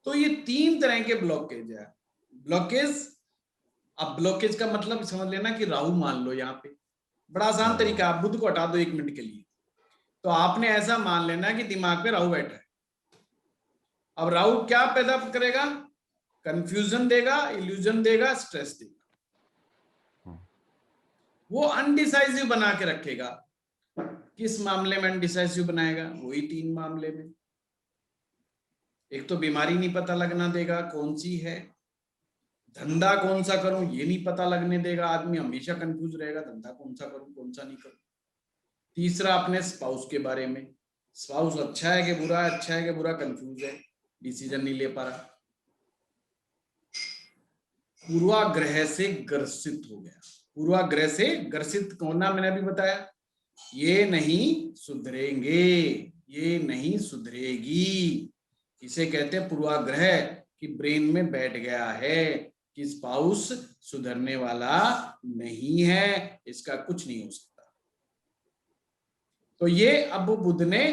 तो ये 3 तरह के ब्लॉकेज है। ब्लॉकेज, अब ब्लॉकेज का मतलब समझ लेना कि राहु मान लो, यहाँ पे बड़ा आसान तरीका, आप बुध को हटा दो 1 मिनट के लिए, तो आपने ऐसा मान लेना कि दिमाग पे राहु बैठा है। अब राहु क्या पैदा करेगा, कंफ्यूजन देगा, इल्यूजन देगा, स्ट्रेस देगा, वो अनडिसाइसिव बना के रखेगा। किस मामले में अनडिसाइसिव बनाएगा, वही 3 मामले में। एक तो बीमारी नहीं पता लगना देगा कौन सी है, धंधा कौन सा करूं ये नहीं पता लगने देगा, आदमी हमेशा कंफ्यूज रहेगा, धंधा कौन सा करूं कौन सा नहीं करूं। तीसरा अपने स्पाउस के बारे में, स्पाउस अच्छा है कि बुरा, अच्छा है कि बुरा, कंफ्यूज है, डिसीजन नहीं ले पा रहा, पूर्वाग्रह से ग्रसित हो गया। पूर्वाग्रह से ग्रसित होना मैंने अभी बताया, ये नहीं सुधरेंगे, ये नहीं सुधरेगी, इसे कहते हैं पूर्वाग्रह, कि ब्रेन में बैठ गया है कि स्पाउस सुधरने वाला नहीं है, इसका कुछ नहीं हो सकता। तो ये अब बुध ने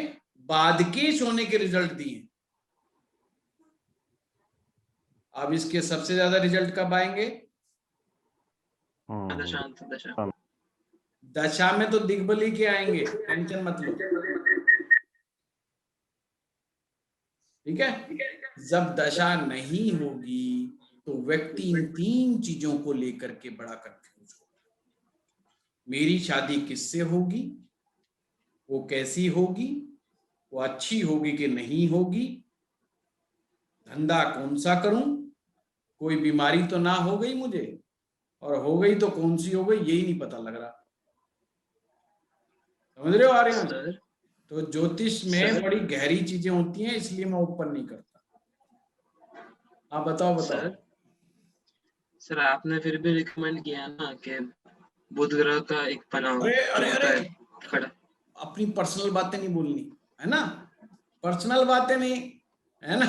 बाधकेश होने के रिजल्ट दिए। अब इसके सबसे ज्यादा रिजल्ट कब आएंगे, दशांत दशा, दशा में तो दिग्बली के आएंगे, टेंशन मत लो, ठीक है। जब दशा नहीं होगी तो व्यक्ति इन 3 चीजों को लेकर के बड़ा कंफ्यूज होगा। मेरी शादी किससे होगी, वो कैसी होगी, वो अच्छी होगी कि नहीं होगी, धंधा कौन सा करूं, कोई बीमारी तो ना हो गई मुझे, और हो गई तो कौन सी हो गई यही नहीं पता लग रहा। समझ रहे हो आर्यन? तो ज्योतिष में बड़ी गहरी चीजें होती हैं, इसलिए मैं ओपन नहीं करता। आप बताओ। सर आपने फिर भी रिकमेंड किया ना कि बुध ग्रह का एक बनाओ। अरे अपनी पर्सनल बातें नहीं बोलनी है ना, पर्सनल बातें नहीं है ना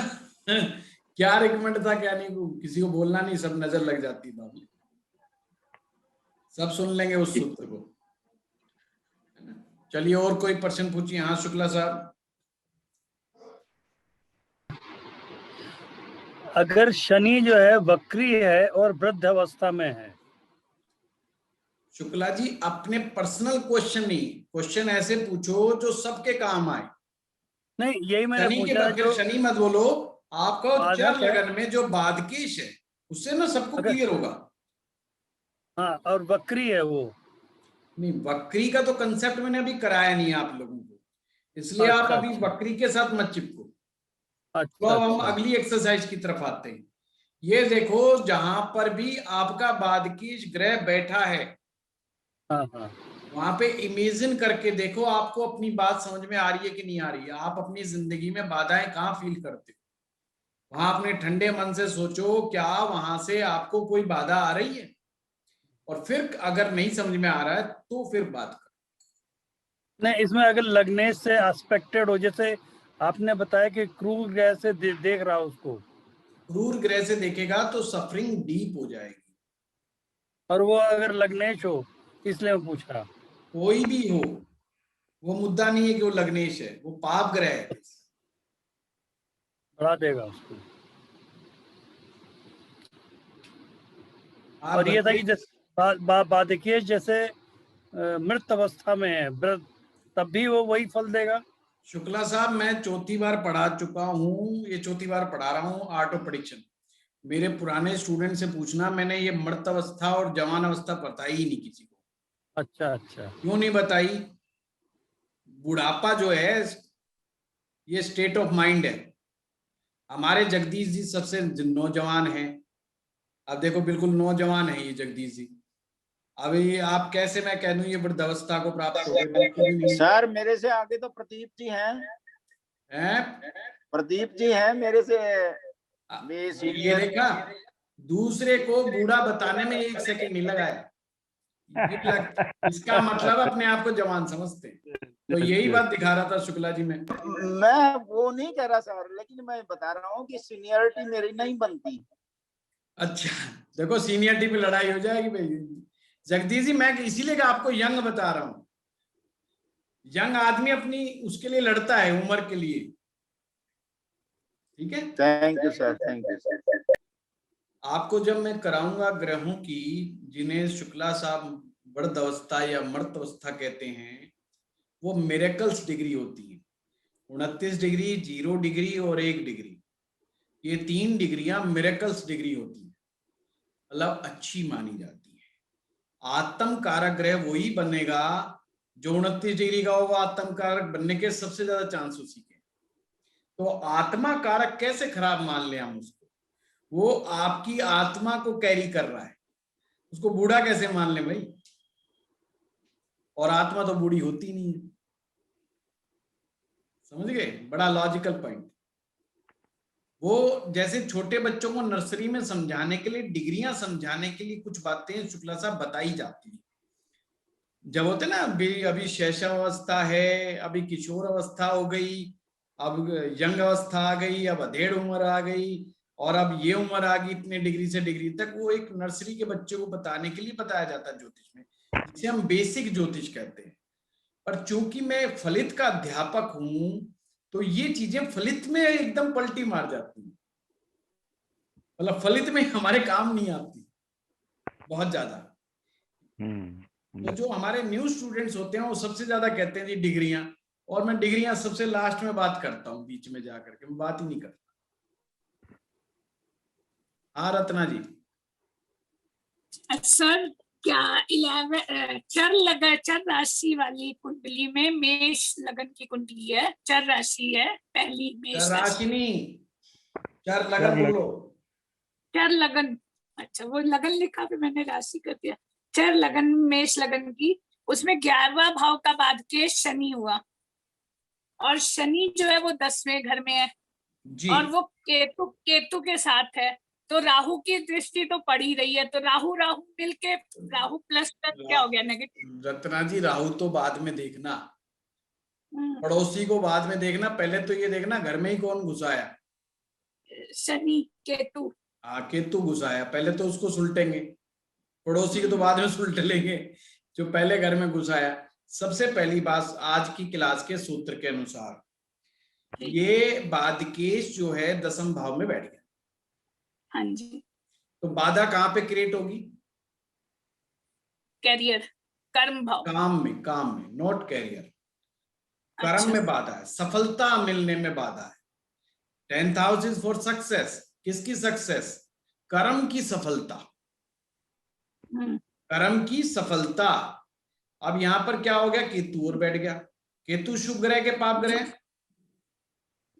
क्या रिकमेंड था क्या नहीं, किसी को बोलना नहीं, सब नजर लग जाती है, सब सुन लेंगे उस सूत्र को। चलिए और कोई प्रश्न पूछिए। हाँ शुक्ला साहब। अगर शनि जो है वक्री है और वृद्ध अवस्था में है। शुक्ला जी अपने पर्सनल क्वेश्चन नहीं, क्वेश्चन ऐसे पूछो जो सबके काम आए। नहीं यही मैंने पूछा, जो शनि मत बोलो, आपका चर लगन में जो बाधकेश है उससे ना सबको क्लियर होगा। हाँ और वक्री है वो नहीं, वक्री का तो कंसेप्ट मैंने अभी कराया नहीं आप लोगों को, इसलिए आप अभी वक्री के साथ मत चिपको। तो अब हम अगली एक्सरसाइज की तरफ आते हैं। ये देखो जहां पर भी आपका बाधकेश ग्रह बैठा है, वहां पे इमेजिन करके देखो आपको अपनी बात समझ में आ रही है कि नहीं आ रही है। आप अपनी जिंदगी में बाधाएं कहाँ फील करते हो, वहां अपने ठंडे मन से सोचो क्या वहां से आपको कोई बाधा आ रही है, और फिर अगर नहीं समझ में आ रहा है तो फिर बात करो। नहीं इसमें अगर लगने से एस्पेक्टेड हो, जैसे आपने बताया कि क्रूर ग्रह से देख रहा हो उसको, क्रूर ग्रह से देखेगा तो सफरिंग डीप हो जाएगी। और वो अगर लग्नेश हो इसलिए मैं पूछ रहा। कोई भी हो, वो मुद्दा नहीं है कि वो लग्नेश है, वो पाप ग्रह है। बढ़ा देगा उसको। आप और ये था कि बताइए। जैसे बात देखिए, जैसे मृत अवस्था में है व्रत, तब भी वो वही फल देगा। शुक्ला साहब, मैं चौथी बार पढ़ा चुका हूँ, ये चौथी बार पढ़ा रहा हूँ आर्ट ऑफ प्रेडिक्शन। मेरे पुराने स्टूडेंट से पूछना, मैंने ये मृत अवस्था और जवान अवस्था बताई ही नहीं किसी को। अच्छा अच्छा। क्यों नहीं बताई? बुढ़ापा जो है ये स्टेट ऑफ माइंड है। हमारे जगदीश जी सबसे नौजवान हैं। अब देखो बिल्कुल नौजवान है ये जगदीश जी। अभी आप कैसे मैं कह दूं ये वृद्धावस्था को प्राप्त हो गए? बिल्कुल भी नहीं। सर मेरे से आगे तो प्रदीप जी हैं। प्रदीप जी हैं मेरे से। ये देखा, दूसरे को बूढ़ा बताने में 1 सेकंड नहीं लगाया। इसका मतलब अपने आप को जवान समझते हैं। तो यही बात दिखा रहा था शुक्ला जी में। मैं वो नहीं कह रहा सर, लेकिन मैं बता रहा हूँ कि सीनियरिटी मेरी नहीं बनती। अच्छा, देखो सीनियरिटी पे लड़ाई हो जाएगी भाई। जगदीश जी, मैं इसीलिए आपको यंग बता रहा हूं। यंग आदमी अपनी उसके लिए लड़ता है, उम्र के लिए। ठीक है, thank you sir, thank you sir. आपको जब मैं कराऊंगा ग्रहों की, जिन्हें शुक्ला साहब वृद्ध अवस्था या मृत अवस्था कहते हैं, वो मिरेकल्स डिग्री होती है। 29 डिग्री, 0 डिग्री और 1 डिग्री, ये 3 डिग्रियां मिरेकल्स डिग्री होती है, मतलब अच्छी मानी जाती है। आत्म कारक ग्रह वही बनेगा जो 29 डिग्री का होगा। आत्म कारक बनने के सबसे ज्यादा चांस उसी के। तो आत्मा कारक कैसे खराब मान ले हम उसको? वो आपकी आत्मा को कैरी कर रहा है, उसको बूढ़ा कैसे मान ले भाई? और आत्मा तो बूढ़ी होती नहीं है। समझ गए? बड़ा लॉजिकल पॉइंट। वो जैसे छोटे बच्चों को नर्सरी में समझाने के लिए, डिग्रियां समझाने के लिए कुछ बातें शुक्ला साहब बताई जाती है। जब होते ना अभी शैशवावस्था है, अभी किशोर अवस्था हो गई, अब यंग अवस्था आ गई, अब अधेड़ उम्र आ गई, और अब ये उम्र आ गई इतने डिग्री से डिग्री तक, वो एक नर्सरी के बच्चे को बताने के लिए बताया जाता है ज्योतिष में, जिसे हम बेसिक ज्योतिष कहते हैं। पर चूंकि मैं फलित का अध्यापक हूं, तो ये चीजें फलित में एकदम पलटी मार जाती हैं। मतलब फलित में हमारे काम नहीं आती बहुत ज्यादा। तो जो हमारे न्यू स्टूडेंट्स होते हैं वो सबसे ज्यादा कहते हैं जी डिग्रियां, और मैं डिग्रियां सबसे लास्ट में बात करता हूं, बीच में जाकर के मैं बात ही नहीं करता। हाँ रत्ना जी। सर क्या 11 चर राशि वाली कुंडली में मेष लगन की कुंडली है, चर राशि है पहली मेष राशि नहीं, चर लगन बोलो। चर लगन, अच्छा वो लगन लिखा फिर मैंने राशि कर दिया। चर लगन मेष लगन की, उसमें 11वां भाव का बाद के शनि हुआ, और शनि जो है वो 10वें घर में है जी। और वो केतु के साथ है, तो राहु की दृष्टि तो पड़ ही रही है। तो राहु मिलके राहु प्लस क्या हो गया? नेगेटिव। रत्ना जी, राहु तो बाद में देखना, पड़ोसी को बाद में देखना, पहले तो ये देखना घर में ही कौन घुसाया। शनि केतु। हाँ, केतु घुसाया, पहले तो उसको सुलटेंगे, पड़ोसी को तो बाद में सुलट लेंगे, जो पहले घर में घुसाया। सबसे पहली बात, आज की क्लास के सूत्र के अनुसार ये बाधकेश जो है 10वें भाव में बैठ गया। हाँ जी। तो बाधा कहाँ पे क्रिएट होगी? कैरियर, कर्म भाव। काम में, नॉट कैरियर। कर्म में बाधा है, सफलता मिलने में बाधा है। 10th house is for success. किसकी सक्सेस? कर्म की सफलता, कर्म की सफलता। अब यहां पर क्या हो गया? केतु और बैठ गया। केतु शुभ ग्रह के पाप ग्रह?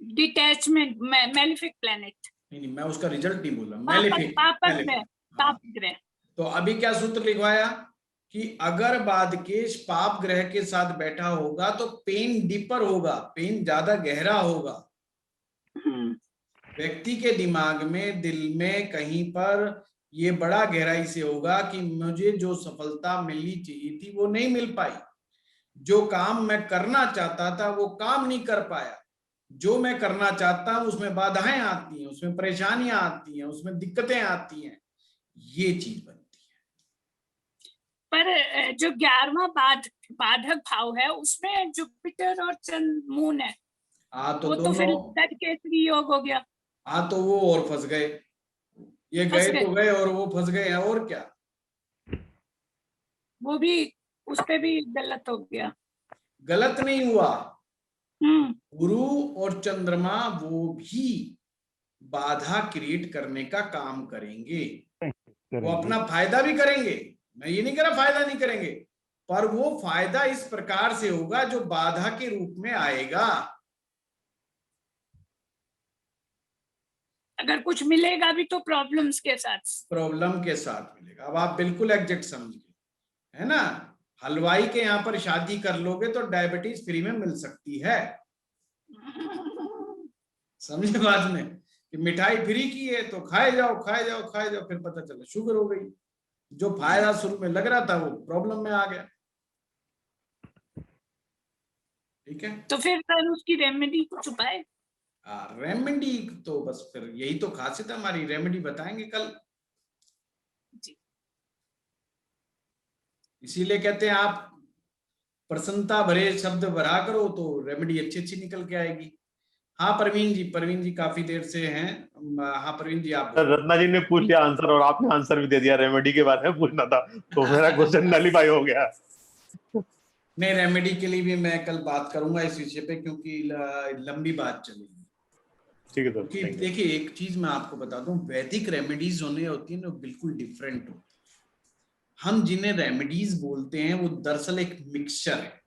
Detachment, malefic planet. नहीं, मैं उसका रिजल्ट नहीं बोल रहा, मैलिफिक। पाप ग्रह। तो अभी क्या सूत्र लिखवाया कि अगर बाधकेश पाप ग्रह के साथ बैठा होगा तो पेन डीपर होगा, पेन ज्यादा गहरा होगा। व्यक्ति के दिमाग में, दिल में कहीं पर ये बड़ा गहराई से होगा कि मुझे जो सफलता मिलनी चाहिए थी वो नहीं मिल पाई, जो काम मैं करना चाहता था वो काम नहीं कर पाया, जो मैं करना चाहता हूं उसमें बाधाएं आती हैं, उसमें परेशानियां आती हैं, उसमें दिक्कतें आती हैं, ये चीज बनती है। पर जो 11वां बाधक भाव है उसमें जुपिटर और चंद्र मून है। हाँ तो वो तो दोनों, फिर गज केसरी योग हो गया। हाँ तो वो और फंस गए, ये फंस गए तो गए और वो फंस गए हैं, और क्या। वो भी उस पे भी गलत हो गया। गलत नहीं हुआ, हम्म। गुरु और चंद्रमा वो भी बाधा क्रिएट करने का काम करेंगे, वो अपना फायदा भी करेंगे, मैं ये नहीं कह रहा फायदा नहीं करेंगे, पर वो फायदा इस प्रकार से होगा जो बाधा के रूप में आएगा। अगर कुछ मिलेगा भी तो प्रॉब्लम्स के साथ, प्रॉब्लम के साथ मिलेगा। अब आप बिल्कुल एग्जैक्ट समझ गए, है ना। हलवाई के यहाँ पर शादी कर लोगे तो डायबिटीज फ्री में मिल सकती है, समझे बात में, कि मिठाई फ्री की है तो खाए जाओ खाए जाओ खाए जाओ, फिर पता चला शुगर हो गई, जो फायदा शुरू में लग रहा था वो प्रॉब्लम में आ गया। ठीक है, तो फिर सर उसकी रेमेडी कुछ उपाय? रेमेडी तो बस फिर यही तो खासियत है हमारी, रेमेडी बताएंगे कल। इसीलिए कहते हैं आप प्रसन्नता भरे शब्द भरा करो तो रेमेडी अच्छी अच्छी निकल के आएगी। हाँ प्रवीण जी काफी देर से हैं। हाँ प्रवीण जी आप सर, रत्ना जी ने पूछ लिया आंसर और आपने आंसर भी दे दिया, रेमेडी के बारे में पूछना था तो मेरा क्वेश्चन नलीफाई हो गया। नहीं, रेमेडी के लिए भी मैं कल बात करूंगा इस विषय पे, क्योंकि लंबी बात चलेगी। ठीक है सर। कि देखिए एक चीज मैं आपको बता दूं, वैदिक रेमेडीज होने होती है ना बिल्कुल डिफरेंट होती है। हम जिन्हें रेमेडीज बोलते हैं वो दरअसल एक मिक्सचर है,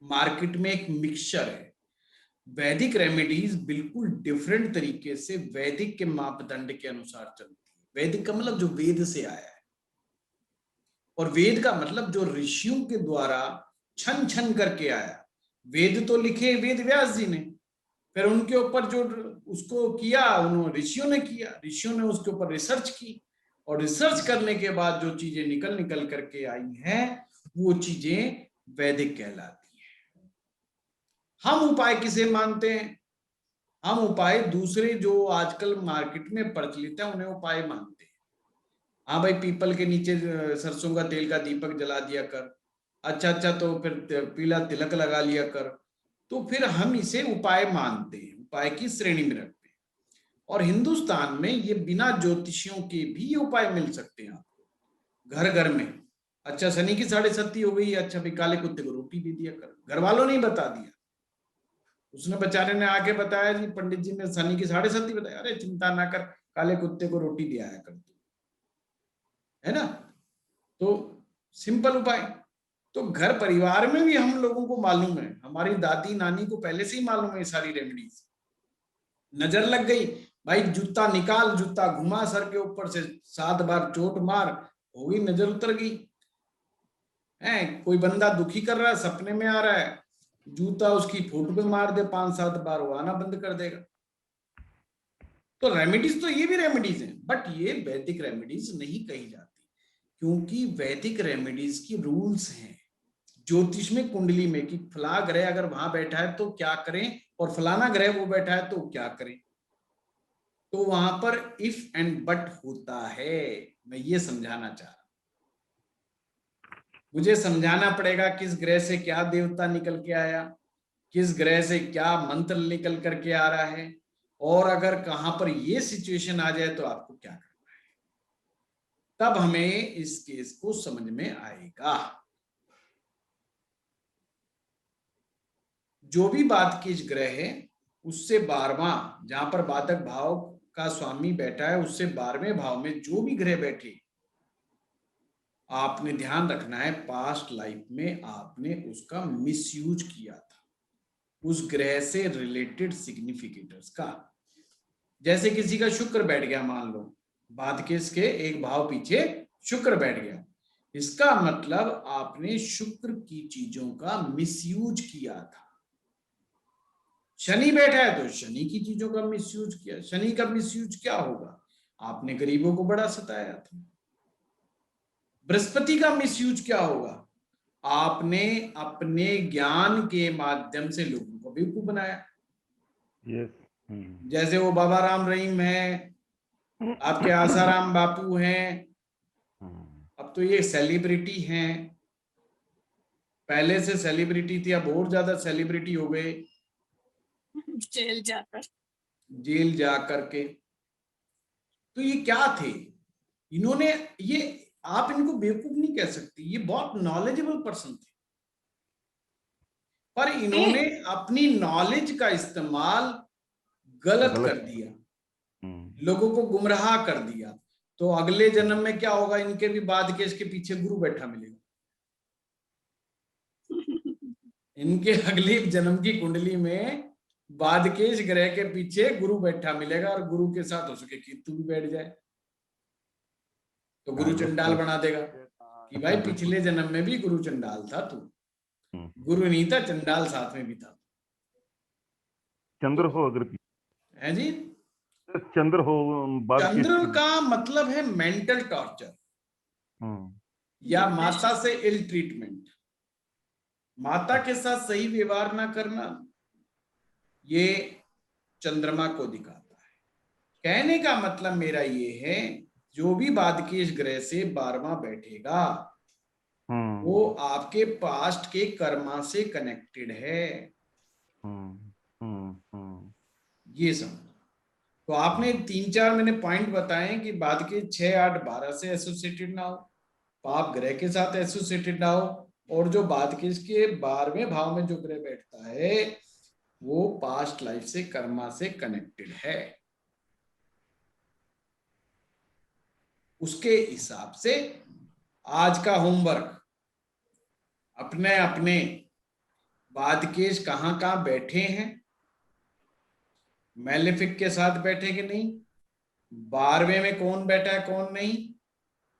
मार्केट में एक मिक्सचर है। वैदिक रेमेडीज बिल्कुल डिफरेंट तरीके से वैदिक के मापदंड के अनुसार चलती है। वैदिक का मतलब जो वेद से आया है, और वेद का मतलब जो ऋषियों के द्वारा छन छन करके आया। वेद तो लिखे वेद व्यास जी ने, फिर उनके ऊपर जो उसको किया उन्होंने ऋषियों ने किया, ऋषियों ने उसके ऊपर रिसर्च की, और रिसर्च करने के बाद जो चीजें निकल करके आई हैं वो चीजें वैदिक कहलाती हैं। हम उपाय किसे मानते हैं? हम उपाय दूसरे जो आजकल मार्केट में प्रचलित है उन्हें उपाय मानते हैं। हाँ भाई, पीपल के नीचे सरसों का तेल का दीपक जला दिया कर, अच्छा तो फिर पीला तिलक लगा लिया कर, तो फिर हम इसे उपाय मानते हैं, उपाय की श्रेणी में रखते हैं। और हिंदुस्तान में ये बिना ज्योतिषियों के भी ये उपाय मिल सकते हैं आपको घर घर में। अच्छा शनि की 7:30 हो गई, अच्छा भाई काले कुत्ते को रोटी भी दिया कर। घर वालों ने बता दिया, उसने बेचारे ने आके बताया जी पंडित जी ने शनि की 7:30 बताया, अरे चिंता ना कर काले कुत्ते को रोटी दिया कर तू, है ना। तो सिंपल उपाय तो घर परिवार में भी हम लोगों को मालूम है, हमारी दादी नानी को पहले से ही मालूम है ये सारी रेमेडीज। नजर लग गई भाई, जूता निकाल, जूता घुमा सर के ऊपर से 7 बार चोट मार, हो गई, नजर उतर गई है। कोई बंदा दुखी कर रहा है, सपने में आ रहा है, जूता उसकी फोटो पे मार दे 5-7 बार, वो आना बंद कर देगा। तो रेमेडीज तो ये भी रेमेडीज हैं, बट ये वैदिक रेमेडीज नहीं कही जाती, क्योंकि वैदिक रेमेडीज की रूल्स हैं ज्योतिष में, कुंडली में, कि फला ग्रह अगर वहां बैठा है तो क्या करें, और फलाना ग्रह वो बैठा है तो क्या करें। तो वहां पर इफ एंड बट होता है। मैं ये समझाना चाह रहा हूं, मुझे समझाना पड़ेगा किस ग्रह से क्या देवता निकल के आया, किस ग्रह से क्या मंत्र निकल करके आ रहा है, और अगर कहां पर ये सिचुएशन आ जाए तो आपको क्या करना है, तब हमें इस केस को समझ में आएगा। जो भी बात की ग्रह है उससे 12वां, जहां पर बाधक भाव का स्वामी बैठा है उससे 12वें भाव में जो भी ग्रह बैठे, आपने ध्यान रखना है पास्ट लाइफ में आपने उसका मिसयूज किया था, उस ग्रह से रिलेटेड सिग्निफिकेटर्स का। जैसे किसी का शुक्र बैठ गया, मान लो बाधकेश के एक भाव पीछे शुक्र बैठ गया, इसका मतलब आपने शुक्र की चीजों का मिसयूज किया था। शनि बैठा है तो शनि की चीजों का मिसयूज किया। शनि का मिसयूज क्या होगा? आपने गरीबों को बड़ा सताया था। बृहस्पति का मिसयूज क्या होगा? आपने अपने ज्ञान के माध्यम से लोगों को बेवकूफ बनाया। जैसे वो बाबा राम रहीम है, आपके आसाराम बापू हैं, अब तो ये सेलिब्रिटी हैं, पहले से सेलिब्रिटी थी, अब और ज्यादा सेलिब्रिटी हो गए जेल जाकर। जेल जा करके। तो ये क्या थे इन्होंने, ये आप इनको बेवकूफ नहीं कह सकती, ये बहुत नॉलेजेबल पर्सन थे, पर इन्होंने अपनी नॉलेज का इस्तेमाल गलत कर दिया, लोगों को गुमराह कर दिया। तो अगले जन्म में क्या होगा, इनके भी बाद के इसके पीछे गुरु बैठा मिलेगा। इनके अगली जन्म की कुंडली में बादकेश ग्रह के पीछे गुरु बैठा मिलेगा, और गुरु के साथ हो सके केतु भी बैठ जाए, तो गुरु चंडाल बना देगा कि भाई पिछले जन्म में भी गुरु चंडाल था तू, गुरु नहीं था, चंडाल साथ में भी था। चंद्र हो अगर है जी, चंद्र हो, चंद्र का मतलब है मेंटल टॉर्चर या माता से इल ट्रीटमेंट, माता के साथ सही व्यवहार ना करना, ये चंद्रमा को दिखाता है। कहने का मतलब मेरा ये है, जो भी बादकेश ग्रह से 12वां बैठेगा वो आपके पास्ट के कर्मा से कनेक्टेड है, ये समझ। तो आपने 3-4 मैंने पॉइंट बताए कि बादकेश 6, 8, 12 से एसोसिएटेड ना हो, पाप ग्रह के साथ एसोसिएटेड ना हो, और जो बादकेश के 12वें भाव में जो ग्रह बैठता है वो पास्ट लाइफ से कर्मा से कनेक्टेड है। उसके हिसाब से आज का होमवर्क, अपने अपने बादकेश कहाँ कहाँ बैठे हैं, मैलेफिक के साथ बैठे कि नहीं, 12वें में कौन बैठा है कौन नहीं,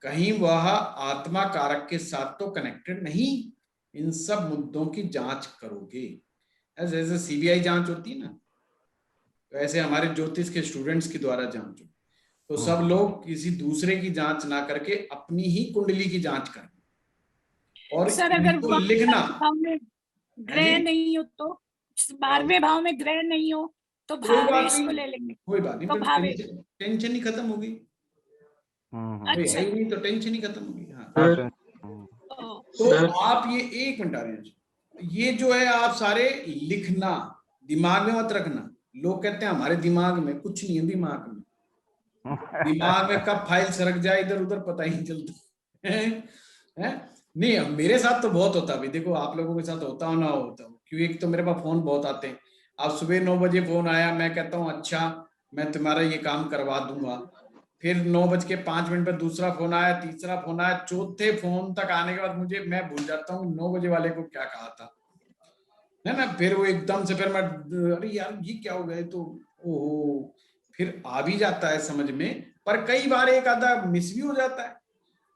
कहीं वह आत्मा कारक के साथ तो कनेक्टेड नहीं, इन सब मुद्दों की जांच करोगे। जैसे सीबीआई जांच होती है ना, तो ऐसे हमारे ज्योतिष के स्टूडेंट्स के द्वारा जांच होती, तो सब लोग किसी दूसरे की जांच ना करके अपनी ही कुंडली की जांच करें, और सर अगर लिखना भाव में ग्रह नहीं हो तो, 12वें भाव में ग्रह नहीं हो तो भावेश को ले लेंगे, कोई बात नहीं, तो भावेश टेंशन ही खत्म होगी। अच्छा नहीं तो टेंशन ही खत्म होगी। हाँ, तो आप ये 1 मिनट आ रहे हैं, ये जो है आप सारे लिखना, दिमाग में मत रखना। लोग कहते हैं हमारे दिमाग में कुछ नहीं है, दिमाग में कब फाइल सरक जाए इधर उधर पता ही नहीं चलता है? नहीं, मेरे साथ तो बहुत होता है। देखो आप लोगों के साथ होता हो ना होता हो, क्योंकि एक तो मेरे पास फोन बहुत आते हैं। अब सुबह 9 बजे फोन आया, मैं कहता हूँ अच्छा मैं तुम्हारा ये काम करवा दूंगा, फिर 9:05 पर दूसरा फोन आया, तीसरा फोन आया, चौथे फोन तक आने के बाद मैं भूल जाता हूँ 9 बजे वाले को क्या कहा था, है ना। फिर वो एकदम से फिर मैं, अरे यार ये क्या हो गया, तो ओहो, फिर आ भी जाता है समझ में, पर कई बार एक आधा मिस भी हो जाता है।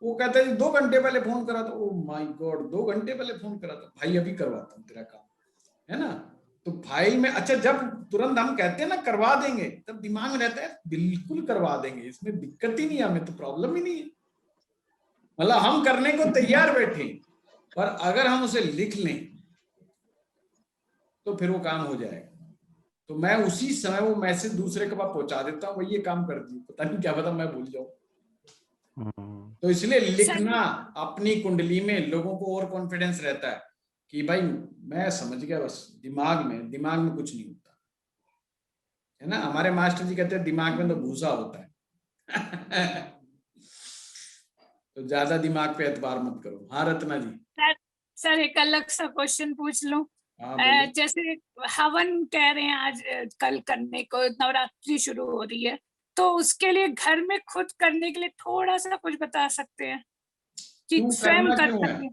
वो कहता है 2 घंटे पहले फोन करा था, ओ माय गॉड 2 घंटे पहले फोन करा था, भाई अभी करवाता हूँ तेरा काम, है ना। तो फाइल में अच्छा, जब तुरंत हम कहते हैं ना करवा देंगे, तब दिमाग में रहता है बिल्कुल करवा देंगे, इसमें दिक्कत ही नहीं है, हमें तो प्रॉब्लम ही नहीं है, मतलब हम करने को तैयार बैठे, पर अगर हम उसे लिख लें तो फिर वो काम हो जाएगा। तो मैं उसी समय वो मैसेज दूसरे के पास पहुंचा देता हूँ, वही ये काम कर दी, पता नहीं क्या पता मैं भूल जाऊं। तो इसलिए लिखना अपनी कुंडली में, लोगों को और कॉन्फिडेंस रहता है कि भाई मैं समझ गया, बस दिमाग में कुछ नहीं होता है ना। हमारे मास्टर जी कहते हैं दिमाग में तो भूसा होता है तो ज्यादा दिमाग पे एतबार मत करो। हाँ रत्ना जी। सर एक अलग सा क्वेश्चन पूछ लूं, जैसे हवन कह रहे हैं आज कल करने को, नवरात्रि शुरू हो रही है, तो उसके लिए घर में खुद करने के लिए थोड़ा सा कुछ बता सकते हैं कि स्वयं कर सकते हैं?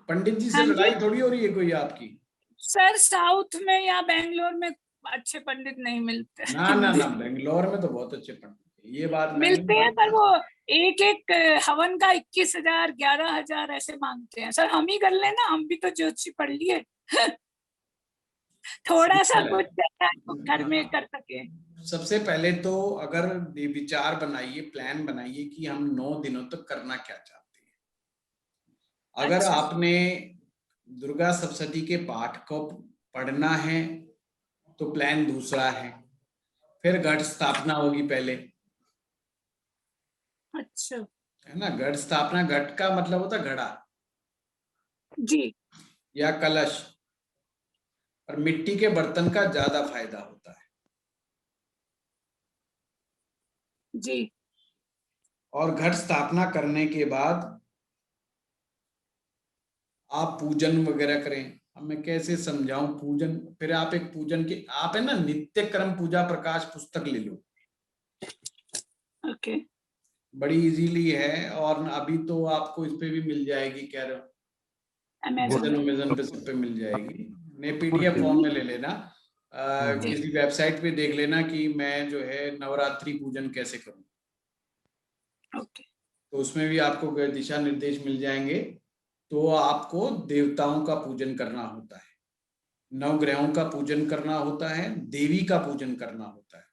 पंडित जी से लड़ाई थोड़ी हो रही है कोई आपकी? सर साउथ में या बेंगलोर में अच्छे पंडित नहीं मिलते। ना बेंगलोर में तो बहुत अच्छे पंडित, ये बात मिलते हैं, पर वो एक हवन का 21,000 11,000 ऐसे मांगते हैं। सर हम ही कर लेना, हम भी तो ज्योतिषी पढ़ लिए थोड़ा सा कुछ घर में कर सके। सबसे पहले तो अगर विचार बनाइए, प्लान बनाइए कि हम 9 दिनों तक करना क्या चाहते हैं। अगर आपने दुर्गा सप्तशती के पाठ को पढ़ना है तो प्लान दूसरा है, फिर घट स्थापना होगी पहले, अच्छा, है ना। घट स्थापना, घट का मतलब होता है घड़ा जी या कलश, और मिट्टी के बर्तन का ज्यादा फायदा होता है। जी। और घट स्थापना करने के बाद आप पूजन वगैरह करें। अब मैं कैसे समझाऊं पूजन, फिर आप एक पूजन के, आप है ना नित्य कर्म पूजा प्रकाश पुस्तक ले लो, ओके। बड़ी इजीली है। और अभी तो आपको इस पे भी मिल जाएगी, कह रहे हो अमेजोन पे। अमेजन पे, सब पे मिल जाएगी। ने PDF फॉर्म में ले लेना, जी किसी वेबसाइट पे देख लेना कि मैं जो है नवरात्रि पूजन कैसे करूं, ओके। तो उसमें भी आपको दिशा निर्देश मिल जाएंगे। तो आपको देवताओं का पूजन करना होता है, नवग्रहों का पूजन करना होता है, देवी का पूजन करना होता है,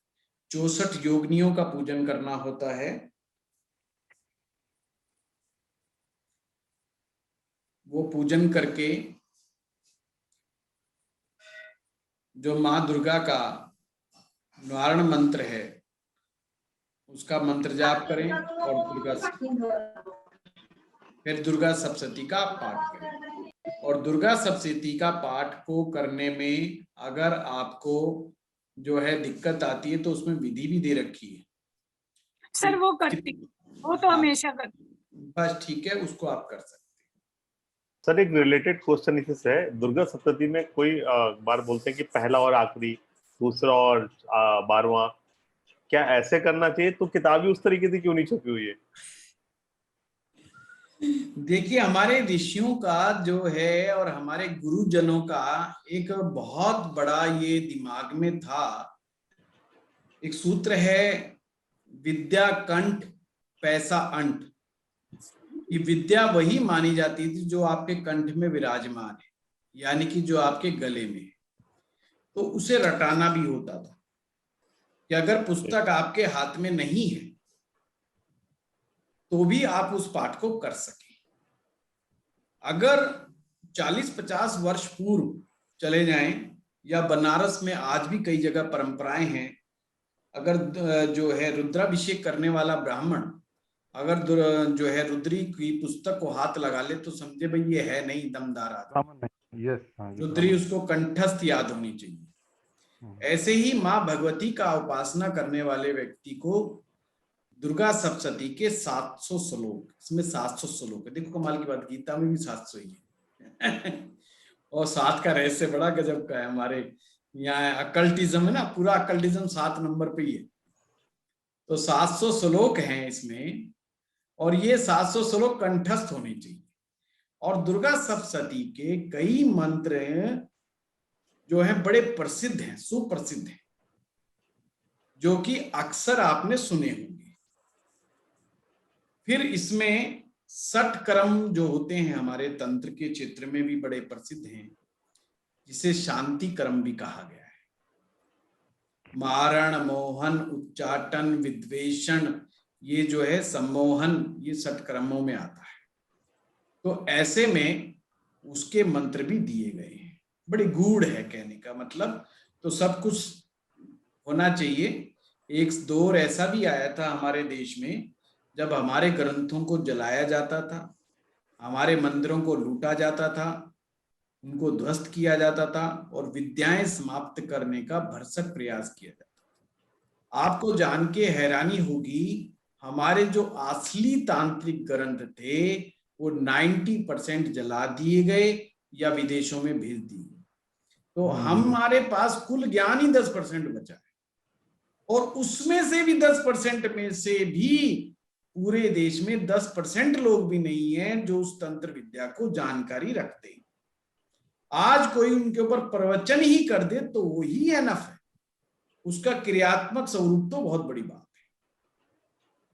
64 योगिनियों का पूजन करना होता है। वो पूजन करके जो माँ दुर्गा का निवारण मंत्र है उसका मंत्र जाप करें, और फिर दुर्गा सप्तशती का पाठ करें। और दुर्गा सप्तशती का पाठ को करने में अगर आपको जो है दिक्कत आती है तो उसमें विधि भी दे रखी है सर, वो करती, वो तो हाँ, हमेशा करती। बस ठीक है, उसको आप कर सकते हैं। सर एक रिलेटेड क्वेश्चन इसी से है, दुर्गा सप्तशती में कोई बार बोलते हैं कि पहला और आखिरी, दूसरा और 12वां, क्या ऐसे करना चाहिए? तो किताब ही उस तरीके से क्यों नहीं छपी हुई है? देखिए, हमारे ऋषियों का जो है और हमारे गुरुजनों का एक बहुत बड़ा ये दिमाग में था। एक सूत्र है, विद्या कंठ पैसा अंट। ये विद्या वही मानी जाती थी जो आपके कंठ में विराजमान है, यानी कि जो आपके गले में है। तो उसे रटाना भी होता था कि अगर पुस्तक आपके हाथ में नहीं है तो भी आप उस पाठ को कर सके। अगर 40-50 वर्ष पूर्व चले जाएं, या बनारस में आज भी कई जगह परंपराएं हैं, अगर जो है रुद्राभिषेक करने वाला ब्राह्मण अगर जो है रुद्री की पुस्तक को हाथ लगा ले तो समझे भाई ये है नहीं दमदार आदमी, रुद्री उसको कंठस्थ याद होनी चाहिए। ऐसे ही माँ भगवती का उपासना करने वाले व्यक्ति को दुर्गा सप्तशती के 700 श्लोक, इसमें 700 श्लोक है। देखो कमाल की बात, गीता में भी 700 ही है और 7 का रहस्य बड़ा गजब का है। हमारे यहाँ अकल्टिज्म है ना, पूरा अकल्टिज्म 7 नंबर पे ही है। तो 700 श्लोक हैं इसमें, और ये 700 श्लोक कंठस्थ होने चाहिए। और दुर्गा सप्तशती के कई मंत्र जो हैं बड़े प्रसिद्ध हैं, सुप्रसिद्ध हैं, जो कि अक्सर आपने सुने होंगे। फिर इसमें 60 क्रम जो होते हैं हमारे तंत्र के क्षेत्र में भी बड़े प्रसिद्ध हैं, जिसे शांति क्रम भी कहा गया है। मारण, मोहन, उच्चाटन, विद्वेषण, ये जो है सम्मोहन, ये 60 क्रमों में आता है। तो ऐसे में उसके मंत्र भी दिए गए हैं। बड़ी गूढ़ है कहने का मतलब। तो सब कुछ होना चाहिए। एक दौर ऐसा भी आया था हमारे देश में जब हमारे ग्रंथों को जलाया जाता था, हमारे मंदिरों को लूटा जाता था, उनको ध्वस्त किया जाता था और विद्याएं समाप्त करने का भरसक प्रयास किया जाता था। आपको जान के हैरानी होगी, हमारे जो असली तांत्रिक ग्रंथ थे वो 90% जला दिए गए या विदेशों में भेज दिए गए। तो हमारे पास कुल ज्ञान ही 10% बचा है, और उसमें से भी 10% में से भी पूरे देश में 10% लोग भी नहीं है जो उस तंत्र विद्या को जानकारी रखते हैं। आज कोई उनके ऊपर प्रवचन ही कर दे तो वही एनफ है, उसका क्रियात्मक स्वरूप तो बहुत बड़ी बात है।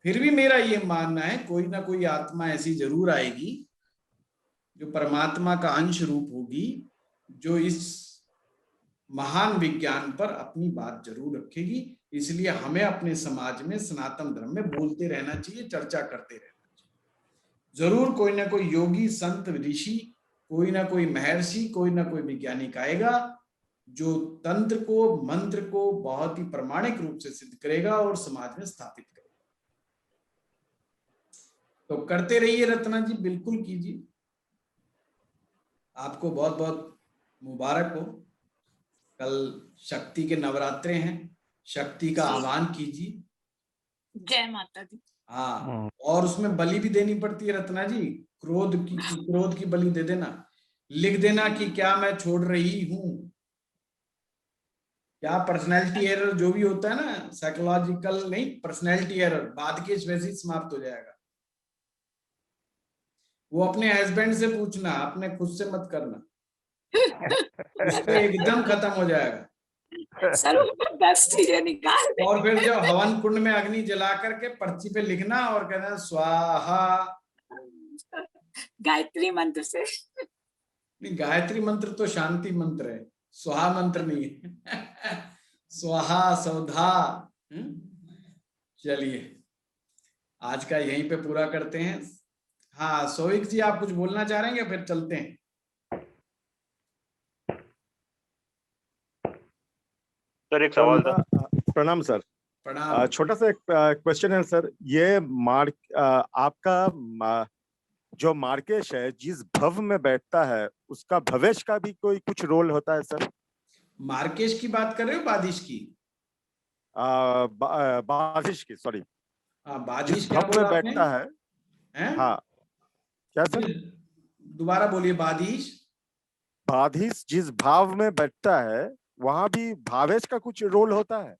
फिर भी मेरा ये मानना है कोई ना कोई आत्मा ऐसी जरूर आएगी जो परमात्मा का अंश रूप होगी, जो इस महान विज्ञान पर अपनी बात जरूर रखेगी। इसलिए हमें अपने समाज में सनातन धर्म में बोलते रहना चाहिए, चर्चा करते रहना चाहिए। जरूर कोई ना कोई योगी, संत, ऋषि, कोई ना कोई महर्षि, कोई ना कोई वैज्ञानिक आएगा जो तंत्र को, मंत्र को बहुत ही प्रामाणिक रूप से सिद्ध करेगा और समाज में स्थापित करेगा। तो करते रहिए रत्ना जी, बिल्कुल कीजिए। आपको बहुत बहुत मुबारक हो। कल शक्ति के नवरात्रे हैं, शक्ति का आह्वान कीजिए। जय माता दी। हाँ, और उसमें बलि भी देनी पड़ती है रत्ना जी, क्रोध की बलि दे देना। लिख देना कि क्या मैं छोड़ रही हूं, क्या पर्सनैलिटी एरर जो भी होता है ना, साइकोलॉजिकल नहीं, पर्सनैलिटी एरर, बाद के वैसे ही समाप्त हो जाएगा। वो अपने हस्बैंड से पूछना, अपने खुद से मत करना, उससे एकदम खत्म हो जाएगा। सर 10 चीजें निकाल दे। और फिर जब हवन कुंड में अग्नि जला करके पर्ची पे लिखना और कहना स्वाहा। गायत्री मंत्र से। नहीं, गायत्री मंत्र तो शांति मंत्र है, स्वाहा मंत्र नहीं है। स्वाहा सौधा। चलिए आज का यहीं पे पूरा करते हैं। हाँ सोविक जी, आप कुछ बोलना चाह रहे हैं, फिर चलते हैं। सर एक सवाल था। प्रणाम सर। प्रणाम। छोटा सा एक क्वेश्चन है सर, ये आपका जो मार्केश है जिस भव में बैठता है उसका भवेश का भी कोई कुछ रोल होता है सर? मार्केश की बात कर रहे हो, बादिश की? बाधिश की, सॉरी। बादिश क्या भव में बैठता है? हाँ क्या सर? दोबारा बोलिए। बाधिश जिस भाव में बैठता है वहां भी भावेश का कुछ रोल होता है?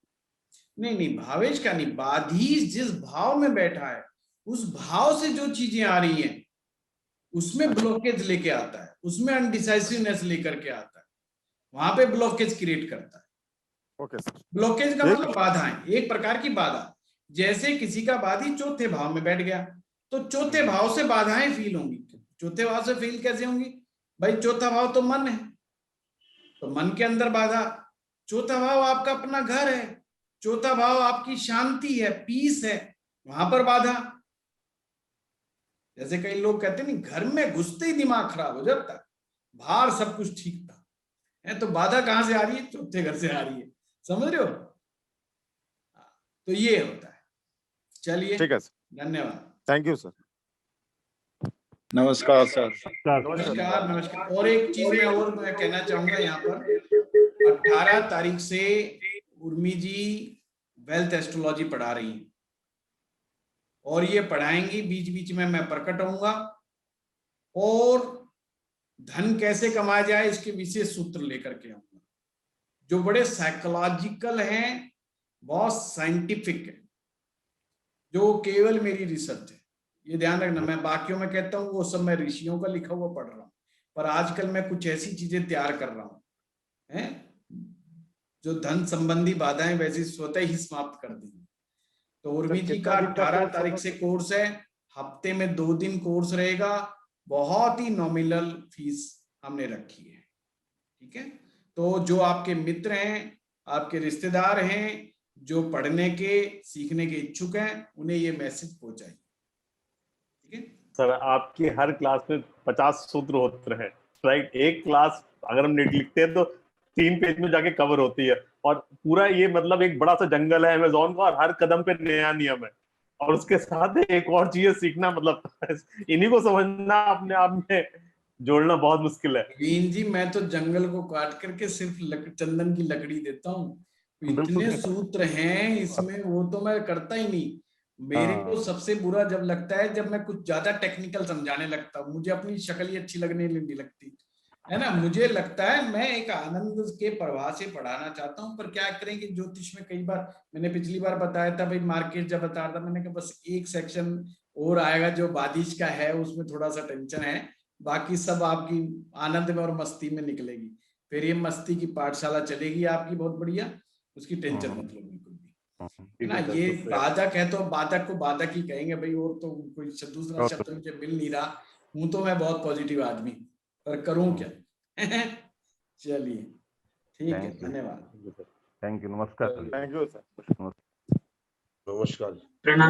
नहीं, भावेश का नहीं, बाधिश जिस भाव में बैठा है उस भाव से जो चीजें आ रही हैं उसमें ब्लॉकेज लेके आता है, उसमें अनडिसाइसिवनेस लेकर के आता है, वहां पे ब्लॉकेज क्रिएट करता है। Okay sir. ब्लॉकेज का मतलब बाधाएं, एक प्रकार की बाधा। जैसे किसी का बाधी चौथे भाव में बैठ गया तो चौथे भाव से बाधाएं फील होंगी। चौथे भाव से फील कैसे होंगी भाई? चौथा भाव तो मन है, तो मन के अंदर बाधा। चौथा भाव आपका अपना घर है, चौथा भाव आपकी शांति है, पीस है, वहां पर बाधा। जैसे कई लोग कहते नहीं, घर में घुसते ही दिमाग खराब हो जाता है, बाहर सब कुछ ठीक था है, तो बाधा कहां से आ रही है? चौथे घर से आ रही है। समझ रहे हो? तो ये होता है। चलिए ठीक है सर, धन्यवाद। Thank you sir. नमस्कार सर। नमस्कार। और एक चीज मैं कहना चाहूंगा यहाँ पर, 18 तारीख से उर्मी जी वेल्थ एस्ट्रोलॉजी पढ़ा रही हैं और ये पढ़ाएंगी, बीच बीच में मैं प्रकट होऊंगा और धन कैसे कमाया जाए इसके विशेष सूत्र लेकर के आऊंगा, जो बड़े साइकोलॉजिकल हैं, बहुत साइंटिफिक है, जो केवल मेरी रिसर्च है। ये ध्यान रखना, मैं बाकियों में कहता हूँ वो सब मैं ऋषियों का लिखा हुआ पढ़ रहा हूँ, पर आजकल मैं कुछ ऐसी चीजें तैयार कर रहा हूँ हैं जो धन संबंधी बाधाएं वैसे स्वतः ही समाप्त कर देंगे। तो उर्मी जी का 18 तारीख से कोर्स है, हफ्ते में 2 दिन कोर्स रहेगा, बहुत ही नॉमिनल फीस हमने रखी है। ठीक है, तो जो आपके मित्र हैं, आपके रिश्तेदार हैं, जो पढ़ने के सीखने के इच्छुक हैं, उन्हें ये मैसेज पहुंचाइए। ठीक है सर, आपकी हर क्लास में 50 सूत्र होते हैं, राइट? एक क्लास अगर हम नीट लिखते हैं तो 3 पेज में जाके कवर होती है, और पूरा ये मतलब एक बड़ा सा जंगल है अमेज़न का, और हर कदम पे नया नियम है, और उसके साथ एक और चीजें सीखना, मतलब इन्हीं को समझना अपने आप में जोड़ना बहुत मुश्किल है। वीन जी, मैं तो जंगल को काट करके सिर्फ चंदन की लकड़ी देता हूँ, इतने सूत्र हैं इसमें, वो तो मैं करता ही नहीं। मेरे को सबसे बुरा जब लगता है जब मैं कुछ ज्यादा टेक्निकल समझाने लगता हूँ, मुझे अपनी शक्ल ही अच्छी लगने नहीं लगती है ना। मुझे लगता है मैं एक आनंद के प्रवाह से पढ़ाना चाहता हूँ, पर क्या करें कि ज्योतिष में कई बार, मैंने पिछली बार बताया था भाई, मार्केट जब बता रहा था, मैंने कहा बस एक सेक्शन और आएगा जो बादिश का है, उसमें थोड़ा सा टेंशन है, बाकी सब आपकी आनंद में और मस्ती में निकलेगी। फिर ये मस्ती की पाठशाला चलेगी आपकी बहुत बढ़िया, उसकी टेंशन मत लो बिल्कुल भी ना। ये बाधक है तो बाधक को बाधक ही कहेंगे भाई, और तो कोई दूसरा शब्द मुझे मिल नहीं रहा। हूं तो मैं बहुत पॉजिटिव आदमी, पर करूं क्या? चलिए ठीक है, धन्यवाद। थैंक यू, नमस्कार। Thank you sir. नमस्कार। प्रणाम।